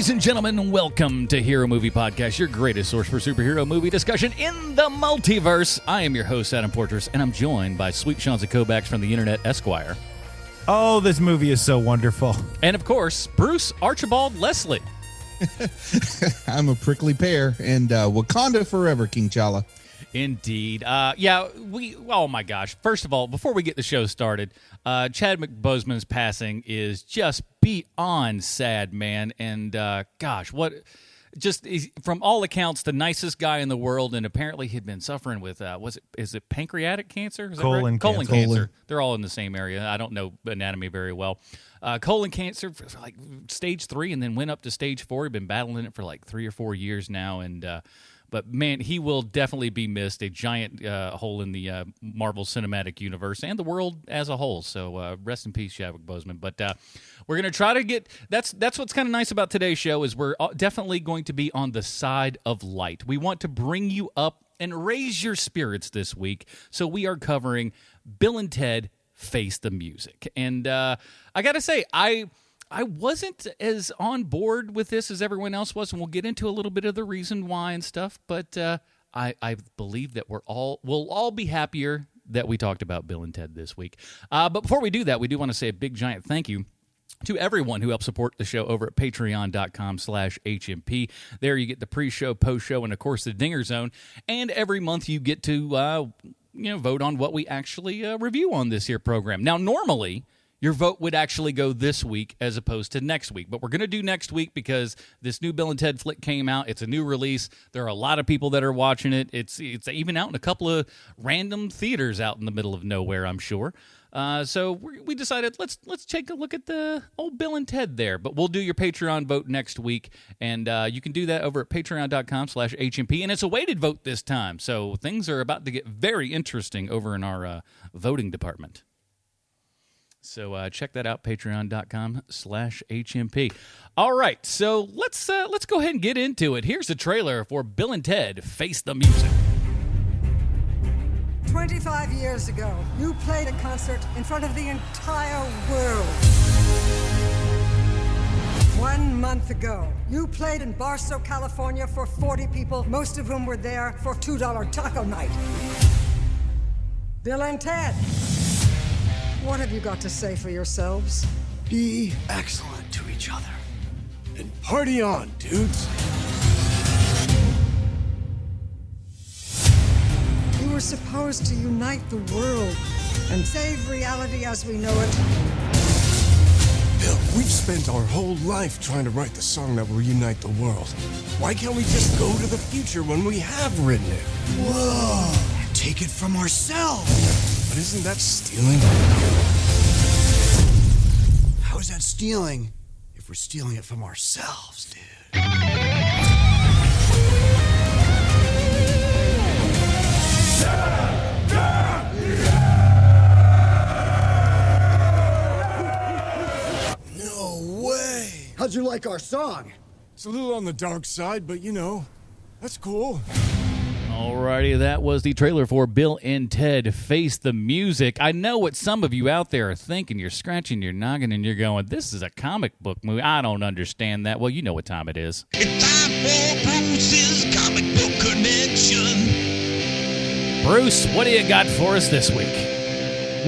Ladies and gentlemen, welcome to Hero Movie Podcast, your greatest source for superhero movie discussion in the multiverse. I am your host, Adam Porters, and I'm joined by Sweet Shanza Kovacs from the Internet Esquire. Oh, this movie is so wonderful. And of course, Bruce Archibald Leslie. I'm a prickly pear, and Wakanda forever, King T'Challa. Indeed. Oh my gosh. First of all, before we get the show started, Chadwick Boseman's passing is just beyond sad, man. And gosh, from all accounts, the nicest guy in the world, and apparently he'd been suffering with, is it pancreatic cancer? Is that right? Colon cancer. Colon. They're all in the same area. I don't know anatomy very well. Colon cancer, for like stage 3, and then went up to stage 4. He'd been battling it for like 3 or 4 years now, and but man, he will definitely be missed. A giant hole in the Marvel Cinematic Universe and the world as a whole. So rest in peace, Chadwick Boseman. But we're going to try to get that's what's kind of nice about today's show is we're definitely going to be on the side of light. We want to bring you up and raise your spirits this week. So we are covering Bill and Ted Face the Music. And I got to say, I wasn't as on board with this as everyone else was, and we'll get into a little bit of the reason why and stuff, but I believe that we'll all be happier that we talked about Bill and Ted this week. But before we do that, we do want to say a big, giant thank you to everyone who helps support the show over at patreon.com/HMP. There you get the pre-show, post-show, and, of course, the Dinger Zone, and every month you get to vote on what we actually review on this here program. Now, normally, your vote would actually go this week as opposed to next week. But we're going to do next week because this new Bill and Ted flick came out. It's a new release. There are a lot of people that are watching it. It's even out in a couple of random theaters out in the middle of nowhere, I'm sure. So we decided let's take a look at the old Bill and Ted there. But we'll do your Patreon vote next week. And you can do that over at patreon.com/HMP. And it's a weighted vote this time. So things are about to get very interesting over in our voting department. So check that out, patreon.com/HMP. All right, so let's go ahead and get into it. Here's the trailer for Bill and Ted Face the Music. 25 years ago, you played a concert in front of the entire world. 1 month ago, you played in Barstow, California for 40 people, most of whom were there for $2 taco night. Bill and Ted. What have you got to say for yourselves? Be excellent to each other. And party on, dudes. You were supposed to unite the world and save reality as we know it. Bill, we've spent our whole life trying to write the song that will unite the world. Why can't we just go to the future when we have written it? Whoa! And take it from ourselves. But isn't that stealing? How is that stealing if we're stealing it from ourselves, dude? No way! How'd you like our song? It's a little on the dark side, but that's cool. Alrighty, that was the trailer for Bill and Ted Face the Music. I know what some of you out there are thinking. You're scratching your noggin and you're going, this is a comic book movie. I don't understand that. Well, you know what time it is. It's time for Bruce's Comic Book Connection. Bruce, what do you got for us this week?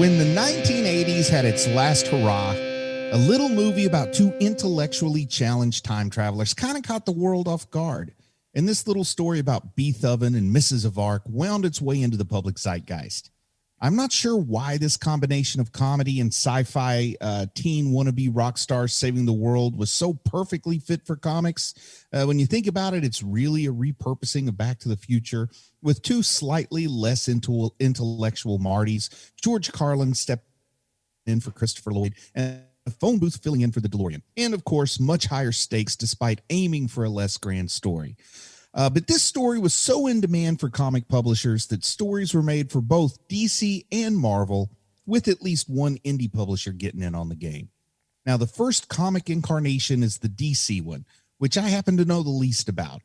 When the 1980s had its last hurrah, a little movie about two intellectually challenged time travelers kind of caught the world off guard. And this little story about Beethoven and Mrs. of Arc wound its way into the public zeitgeist. I'm not sure why this combination of comedy and sci-fi teen wannabe rock stars saving the world was so perfectly fit for comics. When you think about it, it's really a repurposing of Back to the Future with two slightly less intellectual Martys. George Carlin stepped in for Christopher Lloyd and a phone booth filling in for the DeLorean. And, of course, much higher stakes despite aiming for a less grand story. But this story was so in demand for comic publishers that stories were made for both DC and Marvel, with at least one indie publisher getting in on the game. Now, the first comic incarnation is the DC one, which I happen to know the least about.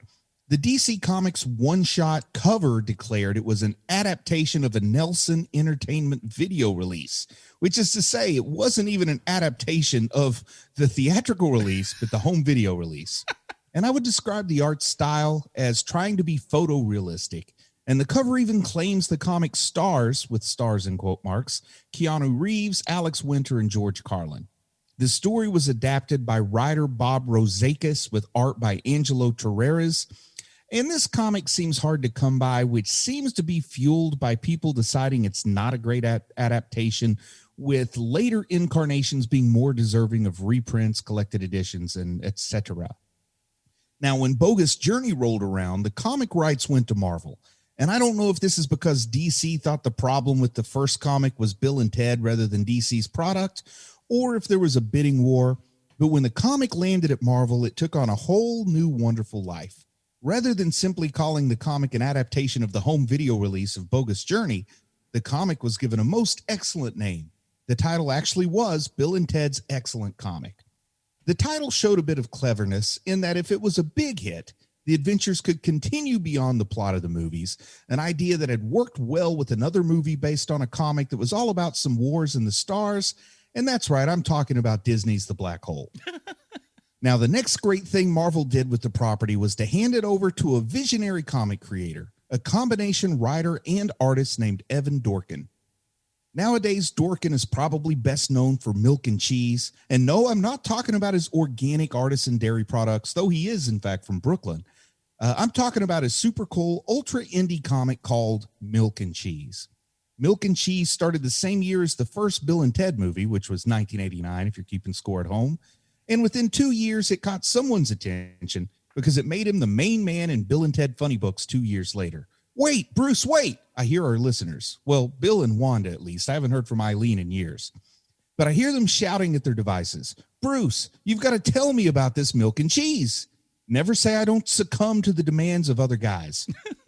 The DC Comics one-shot cover declared it was an adaptation of a Nelson Entertainment video release, which is to say it wasn't even an adaptation of the theatrical release, but the home video release. And I would describe the art style as trying to be photorealistic. And the cover even claims the comic stars, with stars in quote marks, Keanu Reeves, Alex Winter, and George Carlin. The story was adapted by writer Bob Rozakis with art by Angelo Torres. And this comic seems hard to come by, which seems to be fueled by people deciding it's not a great adaptation, with later incarnations being more deserving of reprints, collected editions, and etc. Now, when Bogus Journey rolled around, the comic rights went to Marvel. And I don't know if this is because DC thought the problem with the first comic was Bill and Ted rather than DC's product, or if there was a bidding war. But when the comic landed at Marvel, it took on a whole new wonderful life. Rather than simply calling the comic an adaptation of the home video release of Bogus Journey, the comic was given a most excellent name. The title actually was Bill and Ted's Excellent Comic. The title showed a bit of cleverness in that if it was a big hit, the adventures could continue beyond the plot of the movies, an idea that had worked well with another movie based on a comic that was all about some wars in the stars. And that's right, I'm talking about Disney's The Black Hole. Now, the next great thing Marvel did with the property was to hand it over to a visionary comic creator, a combination writer and artist named Evan Dorkin. Nowadays, Dorkin is probably best known for Milk and Cheese. And no, I'm not talking about his organic artisan dairy products, though he is, in fact, from Brooklyn. I'm talking about his super cool, ultra indie comic called Milk and Cheese. Milk and Cheese started the same year as the first Bill and Ted movie, which was 1989, if you're keeping score at home. And within 2 years, it caught someone's attention because it made him the main man in Bill and Ted Funny Books 2 years later. Wait, Bruce, wait, I hear our listeners. Well, Bill and Wanda, at least. I haven't heard from Eileen in years. But I hear them shouting at their devices. Bruce, you've got to tell me about this Milk and Cheese. Never say I don't succumb to the demands of other guys.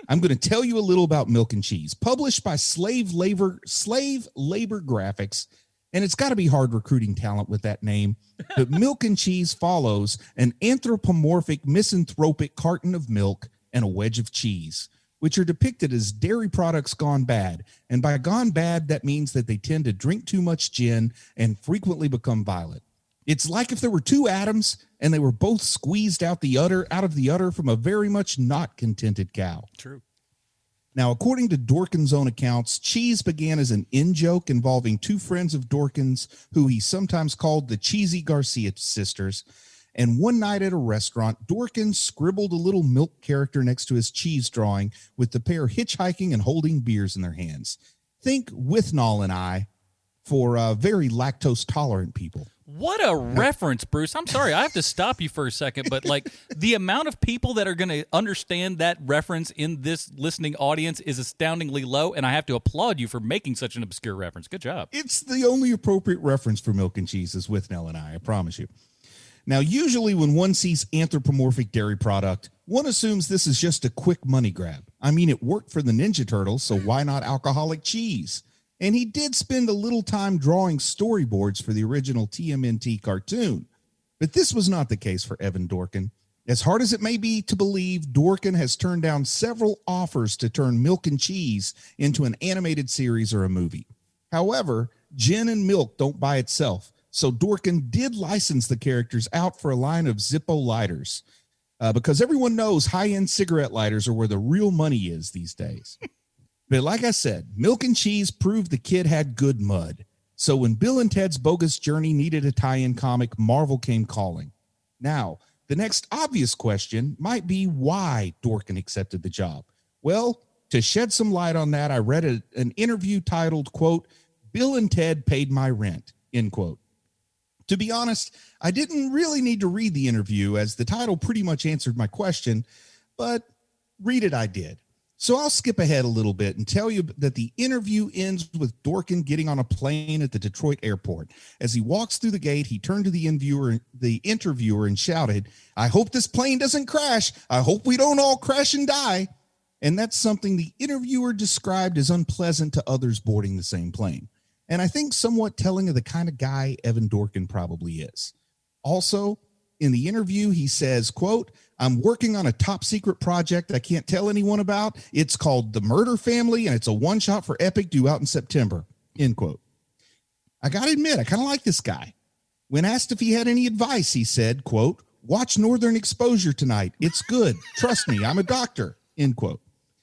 I'm going to tell you a little about Milk and Cheese, published by Slave Labor Graphics. And it's got to be hard recruiting talent with that name. But Milk and Cheese follows an anthropomorphic, misanthropic carton of milk and a wedge of cheese, which are depicted as dairy products gone bad. And by gone bad, that means that they tend to drink too much gin and frequently become violent. It's like if there were two atoms and they were both squeezed out of the udder from a very much not contented cow. True. Now, according to Dorkin's own accounts, Cheese began as an in-joke involving two friends of Dorkin's who he sometimes called the Cheesy Garcia sisters. And one night at a restaurant, Dorkin scribbled a little milk character next to his cheese drawing with the pair hitchhiking and holding beers in their hands. Think Withnall and I for very lactose-tolerant people. What a reference, Bruce. I'm sorry, I have to stop you for a second, but like the amount of people that are going to understand that reference in this listening audience is astoundingly low, and I have to applaud you for making such an obscure reference. Good job. It's the only appropriate reference for Milk and Cheese is Withnell and I promise you. Now, usually when one sees anthropomorphic dairy product, one assumes this is just a quick money grab. I mean, it worked for the Ninja Turtles, so why not alcoholic cheese? And he did spend a little time drawing storyboards for the original TMNT cartoon. But this was not the case for Evan Dorkin. As hard as it may be to believe, Dorkin has turned down several offers to turn Milk and Cheese into an animated series or a movie. However, gin and milk don't buy itself, so Dorkin did license the characters out for a line of Zippo lighters, because everyone knows high-end cigarette lighters are where the real money is these days. But like I said, Milk and Cheese proved the kid had good mud. So when Bill and Ted's Bogus Journey needed a tie-in comic, Marvel came calling. Now, the next obvious question might be why Dorkin accepted the job. Well, to shed some light on that, I read an interview titled, quote, "Bill and Ted Paid My Rent," end quote. To be honest, I didn't really need to read the interview as the title pretty much answered my question, but read it I did. So I'll skip ahead a little bit and tell you that the interview ends with Dorkin getting on a plane at the Detroit airport. As he walks through the gate, he turned to the interviewer and shouted, "I hope this plane doesn't crash. I hope we don't all crash and die." And that's something the interviewer described as unpleasant to others boarding the same plane. And I think somewhat telling of the kind of guy Evan Dorkin probably is. Also, in the interview, he says, quote, "I'm working on a top secret project I can't tell anyone about. It's called The Murder Family, and it's a one-shot for Epic due out in September," end quote. I got to admit, I kind of like this guy. When asked if he had any advice, he said, quote, Watch Northern Exposure tonight. It's good. Trust me, I'm a doctor, end quote.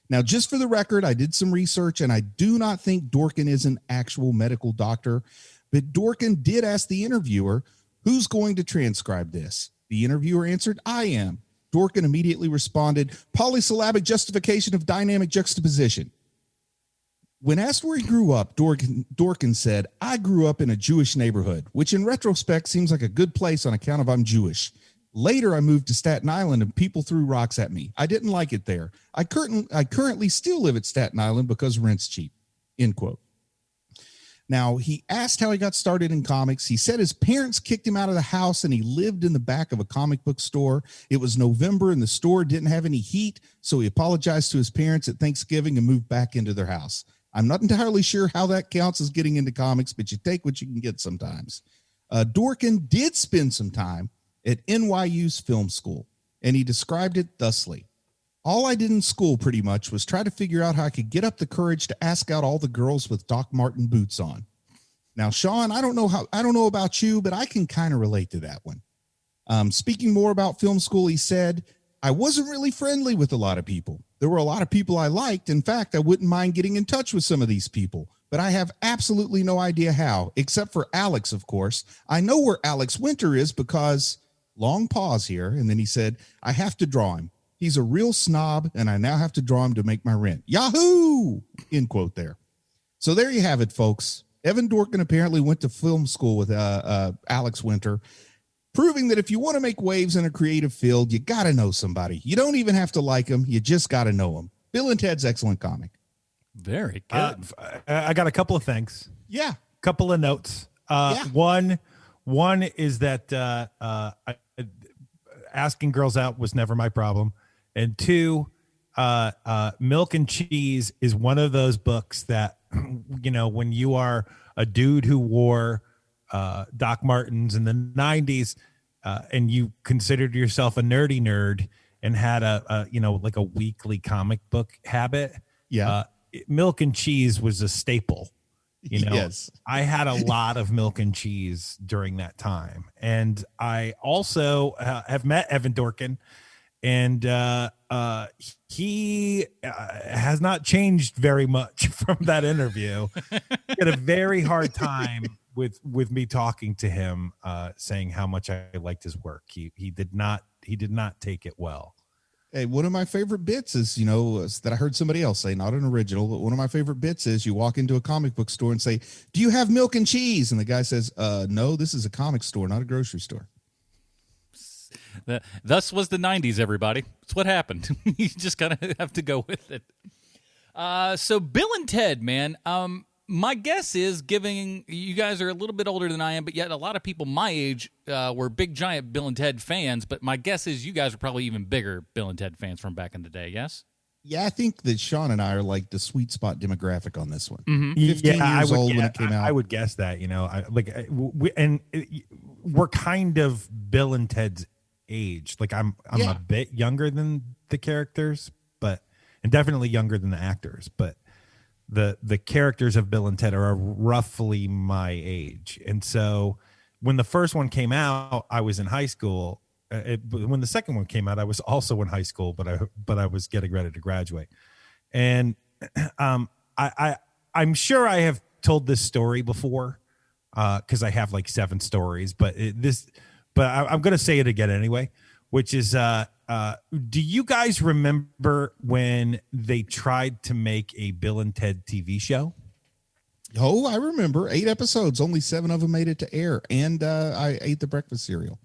Now, just for the record, I did some research, and I do not think Dorkin is an actual medical doctor, but Dorkin did ask the interviewer, who's going to transcribe this? The interviewer answered, I am. Dorkin immediately responded, polysyllabic justification of dynamic juxtaposition. When asked where he grew up, Dorkin said, I grew up in a Jewish neighborhood, which in retrospect seems like a good place on account of I'm Jewish. Later, I moved to Staten Island and people threw rocks at me. I didn't like it there. I currently still live at Staten Island because rent's cheap, end quote. Now, he asked how he got started in comics. He said his parents kicked him out of the house and he lived in the back of a comic book store. It was November and the store didn't have any heat, so he apologized to his parents at Thanksgiving and moved back into their house. I'm not entirely sure how that counts as getting into comics, but you take what you can get sometimes. Dorkin did spend some time at NYU's film school, and he described it thusly. All I did in school pretty much was try to figure out how I could get up the courage to ask out all the girls with Doc Marten boots on. Now, Sean, I don't know about you, but I can kind of relate to that one. Speaking more about film school, he said, I wasn't really friendly with a lot of people. There were a lot of people I liked. In fact, I wouldn't mind getting in touch with some of these people, but I have absolutely no idea how, except for Alex, of course. I know where Alex Winter is because, long pause here, and then he said, I have to draw him. He's a real snob, and I now have to draw him to make my rent. Yahoo! End quote there. So there you have it, folks. Evan Dorkin apparently went to film school with Alex Winter, proving that if you want to make waves in a creative field, you got to know somebody. You don't even have to like them. You just got to know them. Bill and Ted's excellent comic. Very good. I got a couple of things. Yeah. Couple of notes. One is that asking girls out was never my problem. And two, Milk and Cheese is one of those books that, you know, when you are a dude who wore Doc Martens in the 90s and you considered yourself a nerdy nerd and had a like a weekly comic book habit. Yeah. Milk and Cheese was a staple. You know, yes. I had a lot of Milk and Cheese during that time. And I also have met Evan Dorkin, and he has not changed very much from that interview. He had a very hard time with me talking to him, saying how much I liked his work. He did not take it well. Hey, one of my favorite bits is, that I heard somebody else say, not an original, but one of my favorite bits is you walk into a comic book store and say, do you have Milk and Cheese? And the guy says, no, this is a comic store, not a grocery store. Thus was the 90s, everybody. It's what happened. You just kind of have to go with it. So Bill and Ted, man, my guess is, giving you guys are a little bit older than I am, but yet a lot of people my age were big, giant Bill and Ted fans. But my guess is you guys are probably even bigger Bill and Ted fans from back in the day, yes? Yeah, I think that Sean and I are like the sweet spot demographic on this one. Mm-hmm. 15 years old when it came out. I would guess that, we're kind of Bill and Ted's age. Like I'm a bit younger than the characters, and definitely younger than the actors, but the characters of Bill and Ted are roughly my age. And so when the first one came out, I was in high school. When the second one came out, I was also in high school, but I was getting ready to graduate. And I'm sure I have told this story before, because I have like 7 stories, but I'm going to say it again anyway, which is, do you guys remember when they tried to make a Bill and Ted TV show? Oh, I remember. 8 episodes. Only 7 of them made it to air. And I ate the breakfast cereal.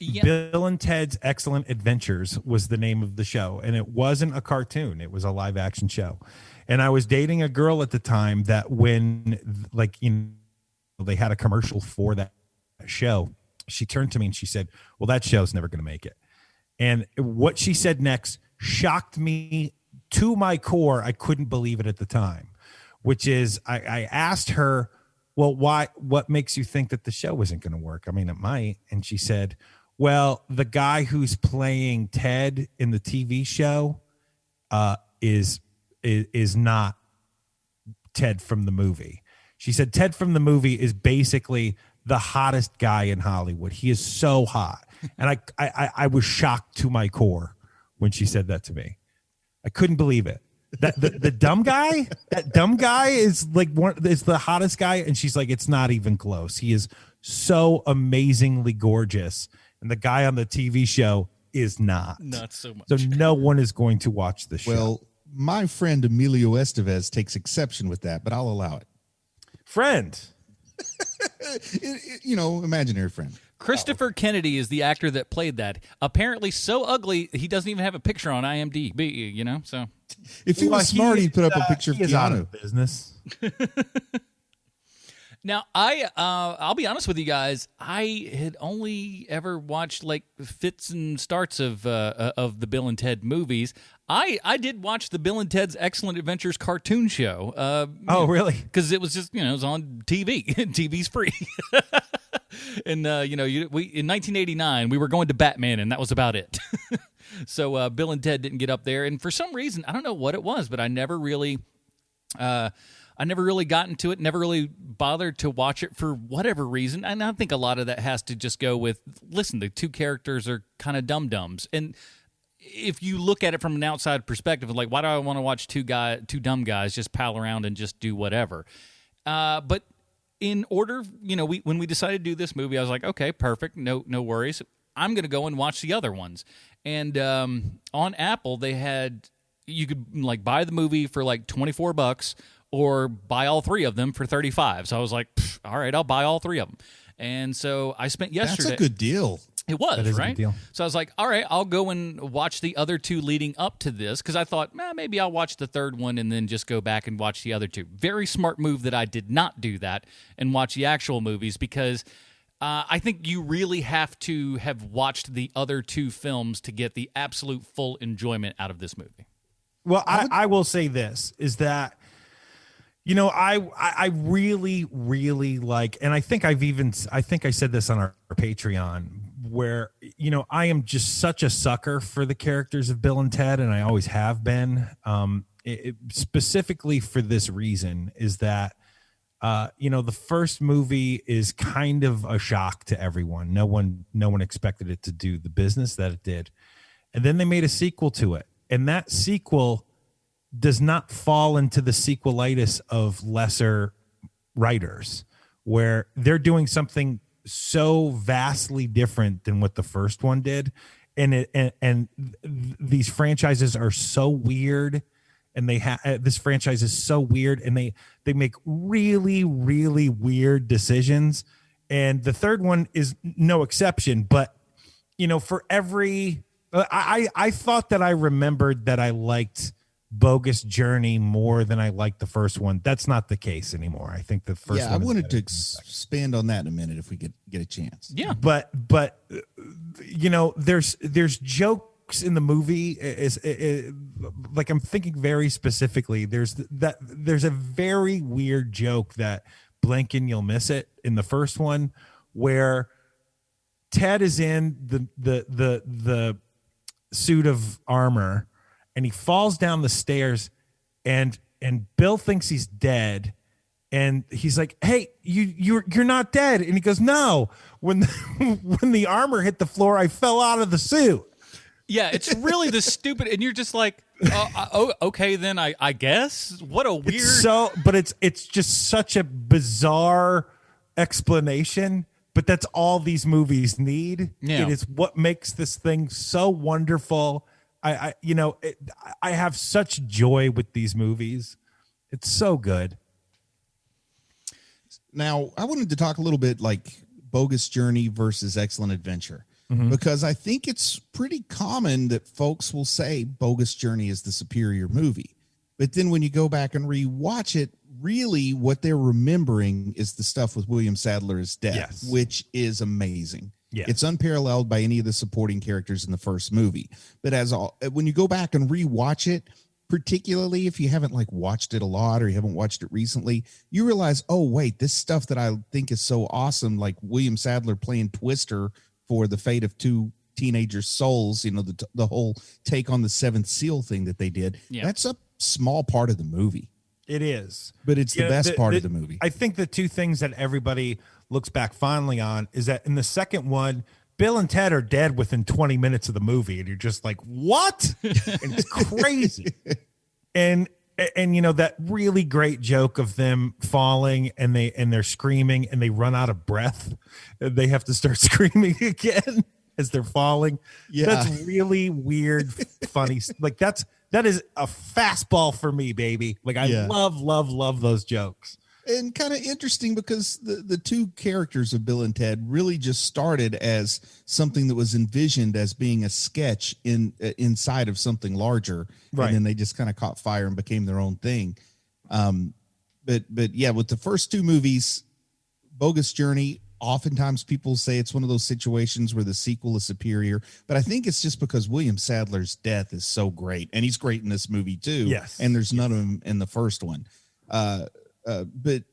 Yeah. Bill and Ted's Excellent Adventures was the name of the show. And it wasn't a cartoon. It was a live action show. And I was dating a girl at the time that when they had a commercial for that show, she turned to me and she said, well, that show's never going to make it. And what she said next shocked me to my core. I couldn't believe it at the time, which is I asked her, well, what makes you think that the show isn't going to work? I mean, it might. And she said, well, the guy who's playing Ted in the TV show is not Ted from the movie. She said Ted from the movie is basically the hottest guy in Hollywood. He is so hot. And I was shocked to my core when she said that to me. I couldn't believe it. That the dumb guy, that dumb guy is like is the hottest guy, and she's like, it's not even close. He is so amazingly gorgeous, and the guy on the TV show is not so much. So no one is going to watch the show. Well, my friend Emilio Estevez takes exception with that, but I'll allow it. Friend, imaginary friend. Christopher Kennedy is the actor that played that. Apparently so ugly, he doesn't even have a picture on IMDb, so. If he was smart, he'd put up a picture of he is out Keanu. of business. Now, I'll be honest with you guys. I had only ever watched like fits and starts of the Bill and Ted movies. I did watch the Bill and Ted's Excellent Adventures cartoon show. Oh, really? Because it was just it was on TV. TV's free. And in 1989 we were going to Batman, and that was about it. So Bill and Ted didn't get up there, and for some reason I don't know what it was, but I never really got into it, never really bothered to watch it for whatever reason. And I think a lot of that has to just go with, listen, the two characters are kind of dum-dums. And if you look at it from an outside perspective, like, why do I want to watch two dumb guys just pal around and just do whatever? But in order, when we decided to do this movie, I was like, okay, perfect, no worries. I'm going to go and watch the other ones. And on Apple, you could like buy the movie for like $24 or buy all three of them for $35. So I was like, all right, I'll buy all three of them. And so I spent yesterday. That's a good deal. It was, that is right? a good deal. So I was like, all right, I'll go and watch the other two leading up to this, because I thought, maybe I'll watch the third one and then just go back and watch the other two. Very smart move that I did not do that and watch the actual movies, because I think you really have to have watched the other two films to get the absolute full enjoyment out of this movie. Well, I will say this, is that, I really, really like, and I think I said this on our Patreon, where, I am just such a sucker for the characters of Bill and Ted, and I always have been. Specifically for this reason is that, the first movie is kind of a shock to everyone. No one expected it to do the business that it did. And then they made a sequel to it. And that sequel does not fall into the sequelitis of lesser writers, where they're doing something so vastly different than what the first one did. And these franchises are so weird, and this franchise is so weird, and they make really, really weird decisions. And the third one is no exception, but for every, I thought that I remembered that I liked Bogus Journey more than I liked the first one. That's not the case anymore. I think the first one. I wanted to expand on that in a minute if we get a chance. Yeah. But there's jokes in the movie, like, I'm thinking very specifically. There's a very weird joke that blink and you'll miss it in the first one, where Ted is in the suit of armor, and he falls down the stairs, and Bill thinks he's dead, and he's like, "Hey, you're not dead." And he goes, "No, when the armor hit the floor, I fell out of the suit." Yeah, it's really the stupid, and you're just like, okay, then I guess. What a weird. But it's just such a bizarre explanation. But that's all these movies need. Yeah. It is what makes this thing so wonderful. I have such joy with these movies. It's so good. Now, I wanted to talk a little bit like Bogus Journey versus Excellent Adventure, because I think it's pretty common that folks will say Bogus Journey is the superior movie. But then when you go back and rewatch it, really what they're remembering is the stuff with William Sadler's death, Yes. which is amazing. Yeah. It's unparalleled by any of the supporting characters in the first movie. But when you go back and rewatch it, particularly if you haven't watched it a lot or you haven't watched it recently, you realize, oh wait, this stuff that I think is so awesome, like William Sadler playing Twister for The Fate of Two Teenagers' Souls, the whole take on the Seventh Seal thing that they did. Yeah. That's a small part of the movie. It is. But it's the best part of the movie. I think the two things that everybody looks back fondly on is that in the second one, Bill and Ted are dead within 20 minutes of the movie, and you're just like, what? And it's crazy. And you know, that really great joke of them falling and they're screaming and they run out of breath. And they have to start screaming again as they're falling. Yeah. That's really weird, funny. Like that is a fastball for me, baby. Like I love those jokes. And kind of interesting because the two characters of Bill and Ted really just started as something that was envisioned as being a sketch inside of something larger. Right. And then they just kind of caught fire and became their own thing. But yeah, with the first two movies, Bogus Journey, oftentimes people say it's one of those situations where the sequel is superior, but I think it's just because William Sadler's death is so great, and he's great in this movie too. Yes. And there's none of him in the first one. But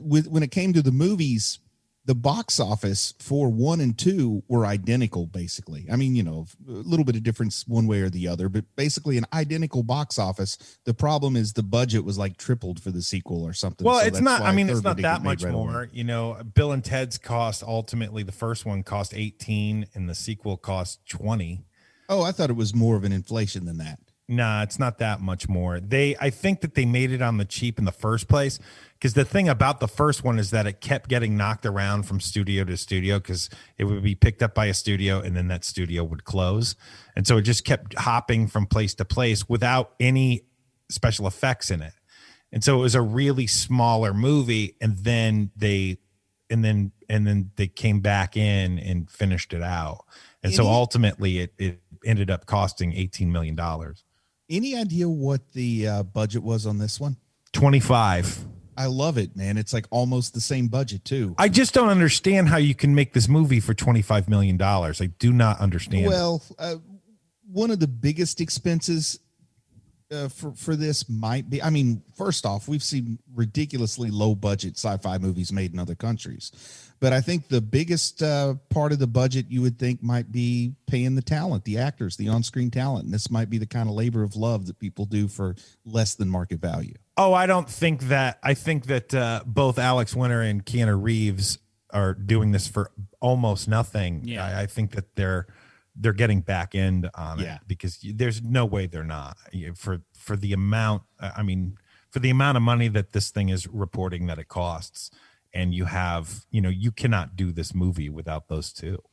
when it came to the movies, the box office for 1 and 2 were identical, basically. I mean, you know, a little bit of difference one way or the other, but basically an identical box office. The problem is the budget was like tripled for the sequel or something. Well, So it's that's not, why I mean, a it's third one not didn't that get made much right away. more. You know, Bill and Ted's cost, ultimately, the first one cost 18 and the sequel cost 20. Oh, I thought it was more of an inflation than that. Nah, it's not that much more. I think that they made it on the cheap in the first place, because the thing about the first one is that it kept getting knocked around from studio to studio, because it would be picked up by a studio and then that studio would close. And so it just kept hopping from place to place without any special effects in it. And so it was a really smaller movie, and then they came back in and finished it out. And so ultimately it ended up costing $18 million. Any idea what the budget was on this one? 25. I love it, man. It's like almost the same budget too. I just don't understand how you can make this movie for $25 million. I do not understand. Well, one of the biggest expenses for this might be, I mean, first off, we've seen ridiculously low budget sci-fi movies made in other countries, but I think the biggest part of the budget you would think might be paying the talent, the actors, the on-screen talent. And this might be the kind of labor of love that people do for less than market value. Oh, I don't think that. I think that both Alex Winter and Keanu Reeves are doing this for almost nothing. Yeah. I think that they're getting back end on it, because there's no way they're not, for the amount. I mean, for the amount of money that this thing is reporting that it costs, and you cannot do this movie without those two.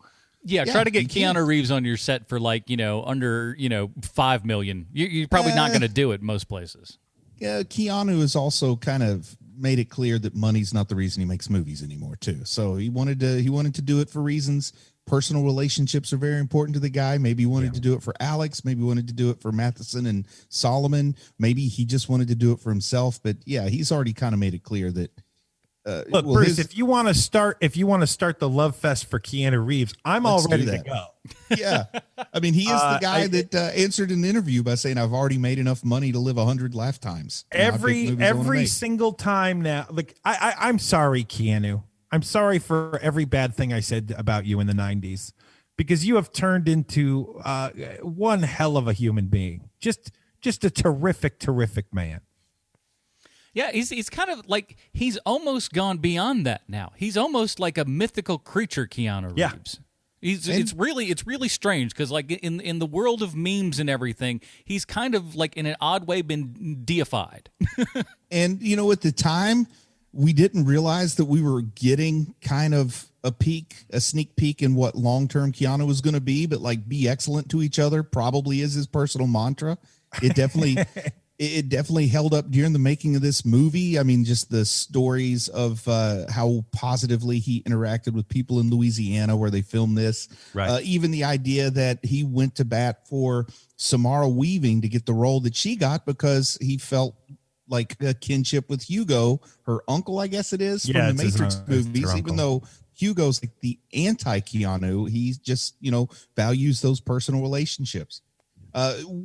Yeah, try to get Keanu Reeves on your set for under $5 million. You're probably not going to do it most places. Yeah, Keanu has also kind of made it clear that money's not the reason he makes movies anymore too. So he wanted to do it for reasons. Personal relationships are very important to the guy. Maybe he wanted to do it for Alex. Maybe he wanted to do it for Matheson and Solomon. Maybe he just wanted to do it for himself. But yeah, he's already kind of made it clear that. Look, Bruce, if you want to start the love fest for Keanu Reeves, I'm all ready to go. Yeah. I mean, he is the guy that answered an interview by saying, I've already made enough money to live 100 lifetimes. Every single time now. Like, I'm sorry, Keanu. I'm sorry for every bad thing I said about you in the 90s, because you have turned into one hell of a human being. Just a terrific man. Yeah, he's kind of like, he's almost gone beyond that now. He's almost like a mythical creature, Keanu Reeves. It's really strange, because like in the world of memes and everything, he's kind of like in an odd way been deified. And at the time, we didn't realize that we were getting kind of a sneak peek in what long-term Keanu was going to be, but like, be excellent to each other probably is his personal mantra. It definitely held up during the making of this movie. I mean, just the stories of how positively he interacted with people in Louisiana where they filmed this. Right. Even the idea that he went to bat for Samara Weaving to get the role that she got, because he felt like a kinship with Hugo, her uncle, I guess it is, from the Matrix movies, even though Hugo's like the anti-Keanu. He just, values those personal relationships.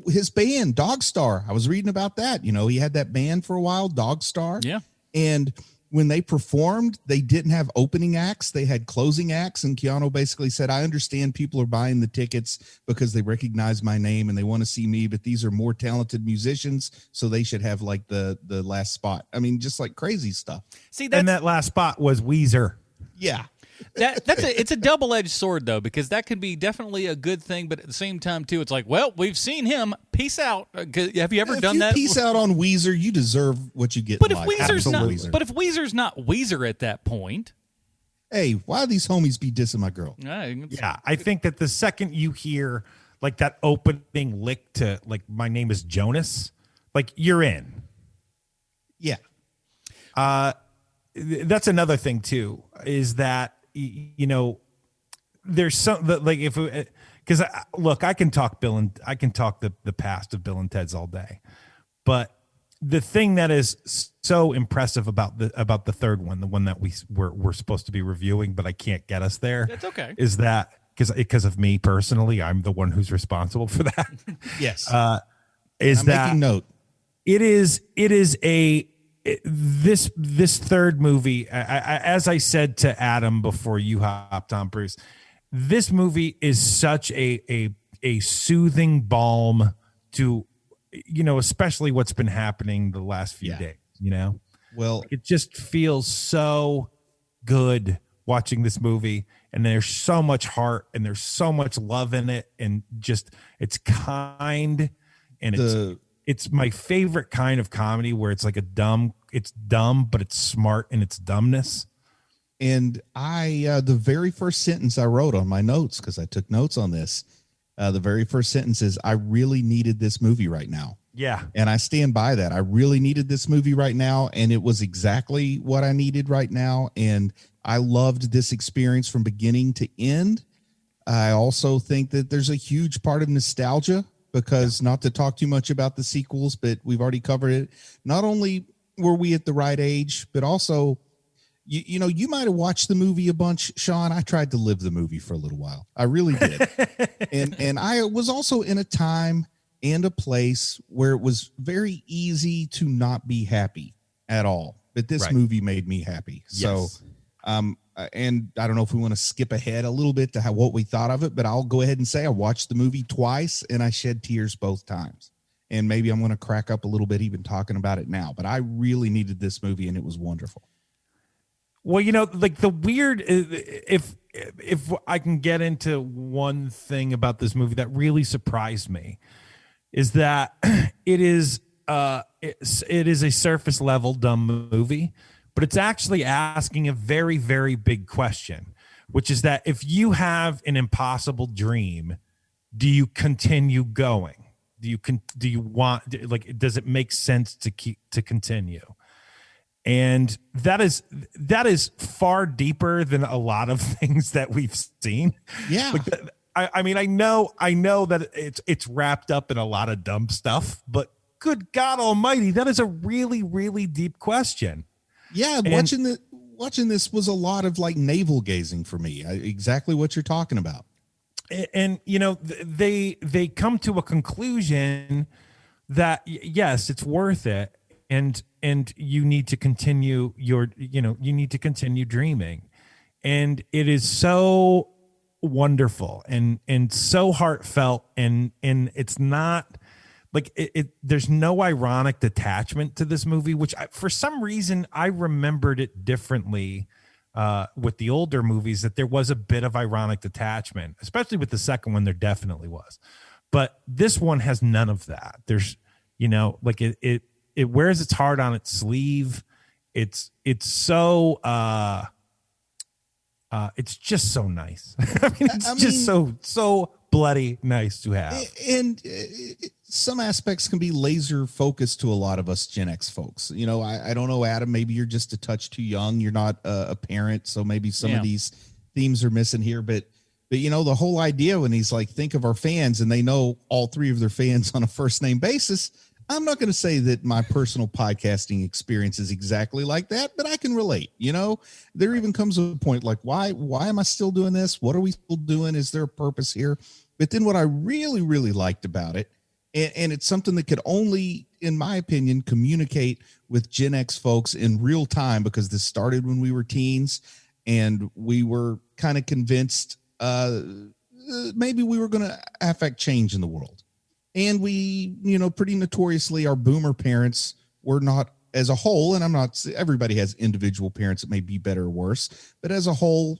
His band, Dogstar, I was reading about that. He had that band for a while, Dogstar. Yeah. And when they performed, they didn't have opening acts. They had closing acts. And Keanu basically said, I understand people are buying the tickets because they recognize my name and they want to see me, but these are more talented musicians, so they should have like the last spot. I mean, just like crazy stuff. See, and that last spot was Weezer. Yeah. It's a double-edged sword though, because that can be definitely a good thing, but at the same time too, it's like, well, we've seen him. Peace out. Have you ever done that? Peace out on Weezer, you deserve what you get. But in if life. Weezer's not, Absolutely. but if Weezer's not Weezer at that point, Hey, why these homies be dissing my girl? Yeah, I think that the second you hear like that opening lick to like "My name is Jonas," like you're in. Yeah. That's another thing too, is that you know there's some like if because look, I can talk the past of Bill and Ted's all day, but the thing that is so impressive about the third one, the one that we're supposed to be reviewing, but I can't get us there. That's okay. Is that because of me personally, I'm the one who's responsible for that. Yes. Is I'm that making note? It is this third movie, as I said to Adam before you hopped on, Bruce, this movie is such a soothing balm to, you know, especially what's been happening the last few days, you know? Well, it just feels so good watching this movie, and there's so much heart and there's so much love in it, and just it's kind, and it's my favorite kind of comedy where it's like it's dumb, but it's smart in its dumbness. And the very first sentence I wrote on my notes, because I took notes on this, the very first sentence is, I really needed this movie right now. Yeah. And I stand by that. I really needed this movie right now. And it was exactly what I needed right now. And I loved this experience from beginning to end. I also think that there's a huge part of nostalgia, because not to talk too much about the sequels, but we've already covered it. Not only were we at the right age, but also, you know, you might have watched the movie a bunch, Sean. I tried to live the movie for a little while. I really did. and I was also in a time and a place where it was very easy to not be happy at all. But this movie made me happy. Yes. So, and I don't know if we want to skip ahead a little bit to what we thought of it, but I'll go ahead and say I watched the movie twice and I shed tears both times. And maybe I'm going to crack up a little bit even talking about it now, but I really needed this movie and it was wonderful. Well, you know, like the weird, if I can get into one thing about this movie that really surprised me, is that it is a surface level dumb movie, but it's actually asking a very, very big question, which is that if you have an impossible dream, do you continue going? Do you want, like, does it make sense to continue? And that is far deeper than a lot of things that we've seen. Yeah. Like, I mean, I know that it's wrapped up in a lot of dumb stuff, but good God Almighty, that is a really, really deep question. Yeah, watching this was a lot of like navel gazing for me. Exactly what you're talking about. And you know, they come to a conclusion that yes, it's worth it, and you need to continue you need to continue dreaming, and it is so wonderful and so heartfelt, and it's not like there's no ironic detachment to this movie, which for some reason I remembered it differently with the older movies, that there was a bit of ironic detachment, especially with the second one. There definitely was, but this one has none of that. There's, you know, like it wears its heart on its sleeve. It's so it's just so nice. I mean, it's just so bloody nice to have. And some aspects can be laser focused to a lot of us Gen X folks. You know, I don't know, Adam, maybe you're just a touch too young. You're not a parent, so maybe some of these themes are missing here. But you know, the whole idea when he's like, think of our fans, and they know all three of their fans on a first name basis. I'm not going to say that my personal podcasting experience is exactly like that, but I can relate. You know, there even comes a point like, why am I still doing this? What are we still doing? Is there a purpose here? But then what I really, really liked about it, and it's something that could only, in my opinion, communicate with Gen X folks in real time, because this started when we were teens and we were kind of convinced maybe we were going to affect change in the world. And we, you know, pretty notoriously, our boomer parents were not as a whole, and I'm not, everybody has individual parents that may be better or worse, but as a whole,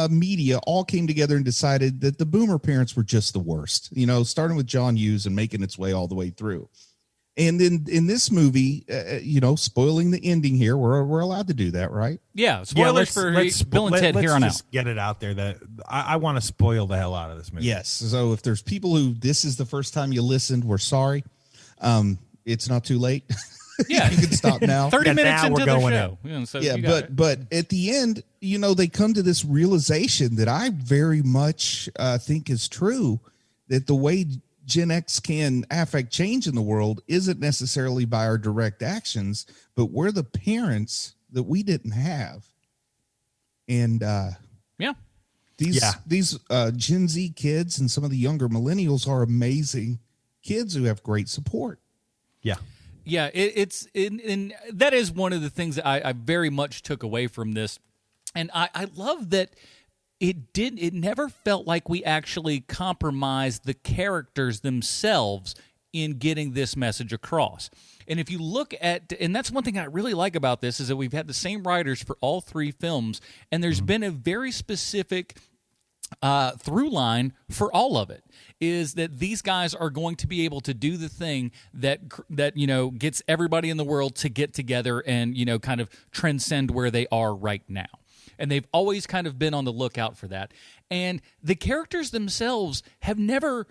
media all came together and decided that the boomer parents were just the worst, you know, starting with John Hughes and making its way all the way through. And then in this movie, you know, spoiling the ending here, we're allowed to do that, right? Yeah, spoilers for Bill and Ted here on out. Get it out there that I want to spoil the hell out of this movie. Yes. So if there's people who this is the first time you listened, we're sorry. It's not too late. Yeah, you can stop now. 30 minutes now into we're the going show. Yeah, so but at the end, you know, they come to this realization that I very much think is true, that the way Gen X can affect change in the world isn't necessarily by our direct actions, but we're the parents that we didn't have. And these Gen Z kids and some of the younger millennials are amazing kids who have great support. Yeah. Yeah, and that is one of the things that I very much took away from this. And I love that it never felt like we actually compromised the characters themselves in getting this message across. And if you look at, and that's one thing I really like about this, is that we've had the same writers for all three films, and there's been a very specific through line for all of it, is that these guys are going to be able to do the thing that you know gets everybody in the world to get together and, you know, kind of transcend where they are right now. And they've always kind of been on the lookout for that. And the characters themselves have never,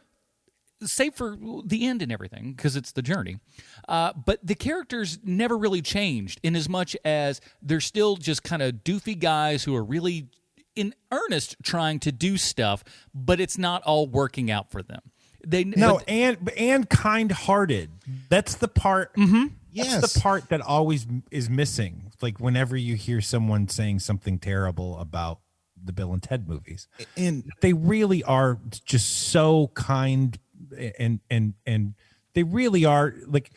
save for the end and everything, because it's the journey, but the characters never really changed, in as much as they're still just kind of doofy guys who are really in earnest trying to do stuff, but it's not all working out for them. And kind-hearted. That's the part. Yes. That's the part that always is missing. Like whenever you hear someone saying something terrible about the Bill and Ted movies, and they really are just so kind, and they really are like.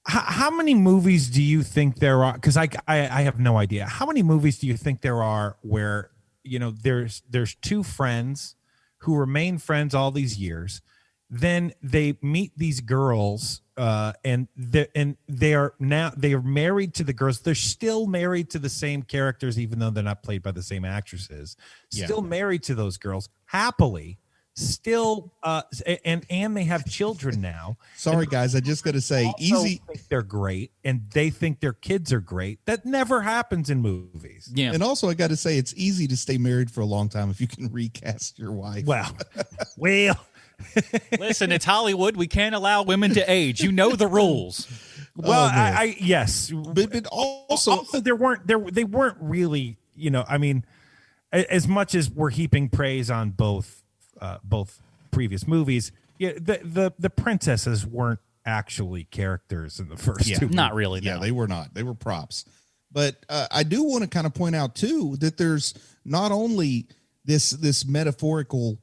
How many movies do you think there are? Because I have no idea. How many movies do you think there are where, you know, there's two friends who remain friends all these years, then they meet these girls, and they are married to the girls. They're still married to the same characters, even though they're not played by the same actresses. Still married to those girls happily. Still, and they have children now. Sorry, guys, I just got to say, easy. Think they're great, and they think their kids are great. That never happens in movies. Yeah, and also I got to say, it's easy to stay married for a long time if you can recast your wife. Well. Listen, it's Hollywood. We can't allow women to age. You know the rules. Well, yes, but also they weren't really, you know, I mean, as much as we're heaping praise on both previous movies, the princesses weren't actually characters in the first two. Not really. Yeah, no. they were not. They were props. But I do want to kind of point out too that there's not only this metaphorical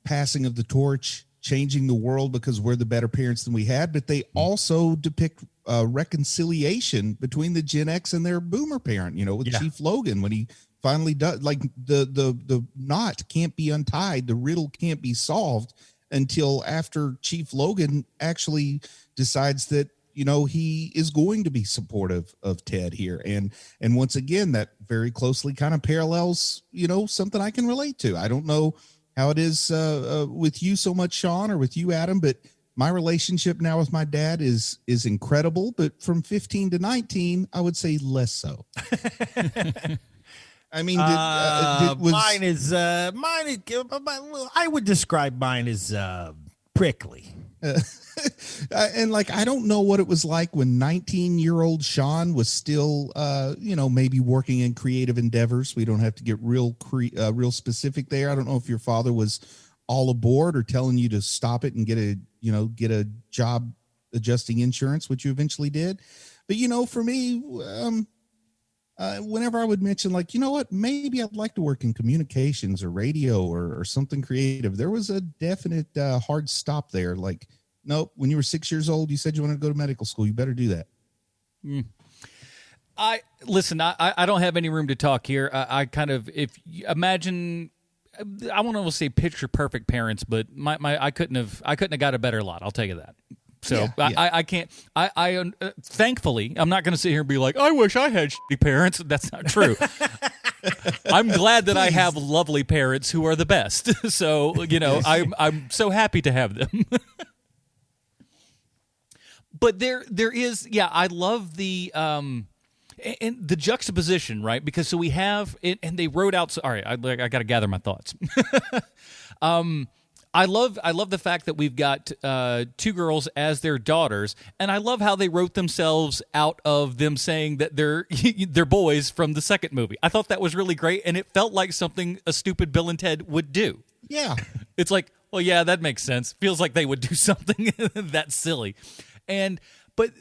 passing of the torch, changing the world because we're the better parents than we had, but they also depict reconciliation between the Gen X and their boomer parent, you know, with Chief Logan, when he finally does, like the knot can't be untied, the riddle can't be solved until after Chief Logan actually decides that, you know, he is going to be supportive of Ted here. And once again, that very closely kind of parallels, you know, something I can relate to. I don't know how it is with you so much, Sean, or with you, Adam, but my relationship now with my dad is incredible. But from 15 to 19, I would say less so. I mean, mine is I would describe mine as prickly. And like, I don't know what it was like when 19-year-old Sean was still, you know, maybe working in creative endeavors. We don't have to get real specific there. I don't know if your father was all aboard or telling you to stop it and get a job adjusting insurance, which you eventually did. But, you know, for me, whenever I would mention, like, you know what, maybe I'd like to work in communications or radio or something creative, there was a definite hard stop there. Like, nope, when you were 6 years old, you said you wanted to go to medical school. You better do that. I don't have any room to talk here. I kind of, if you imagine, I want to say picture perfect parents, but I couldn't have got a better lot. I'll tell you that. So Yeah, yeah. I can't. Thankfully, I'm not going to sit here and be like, I wish I had shitty parents. That's not true. I'm glad that I have lovely parents who are the best. So I'm so happy to have them. But there is, I love the and the juxtaposition, right? Because so we have it, and they wrote out. All right, I got to gather my thoughts. I love the fact that we've got two girls as their daughters, and I love how they wrote themselves out of them saying that they're boys from the second movie. I thought that was really great, and it felt like something a stupid Bill and Ted would do. Yeah. It's like, well, yeah, that makes sense. Feels like they would do something that silly. But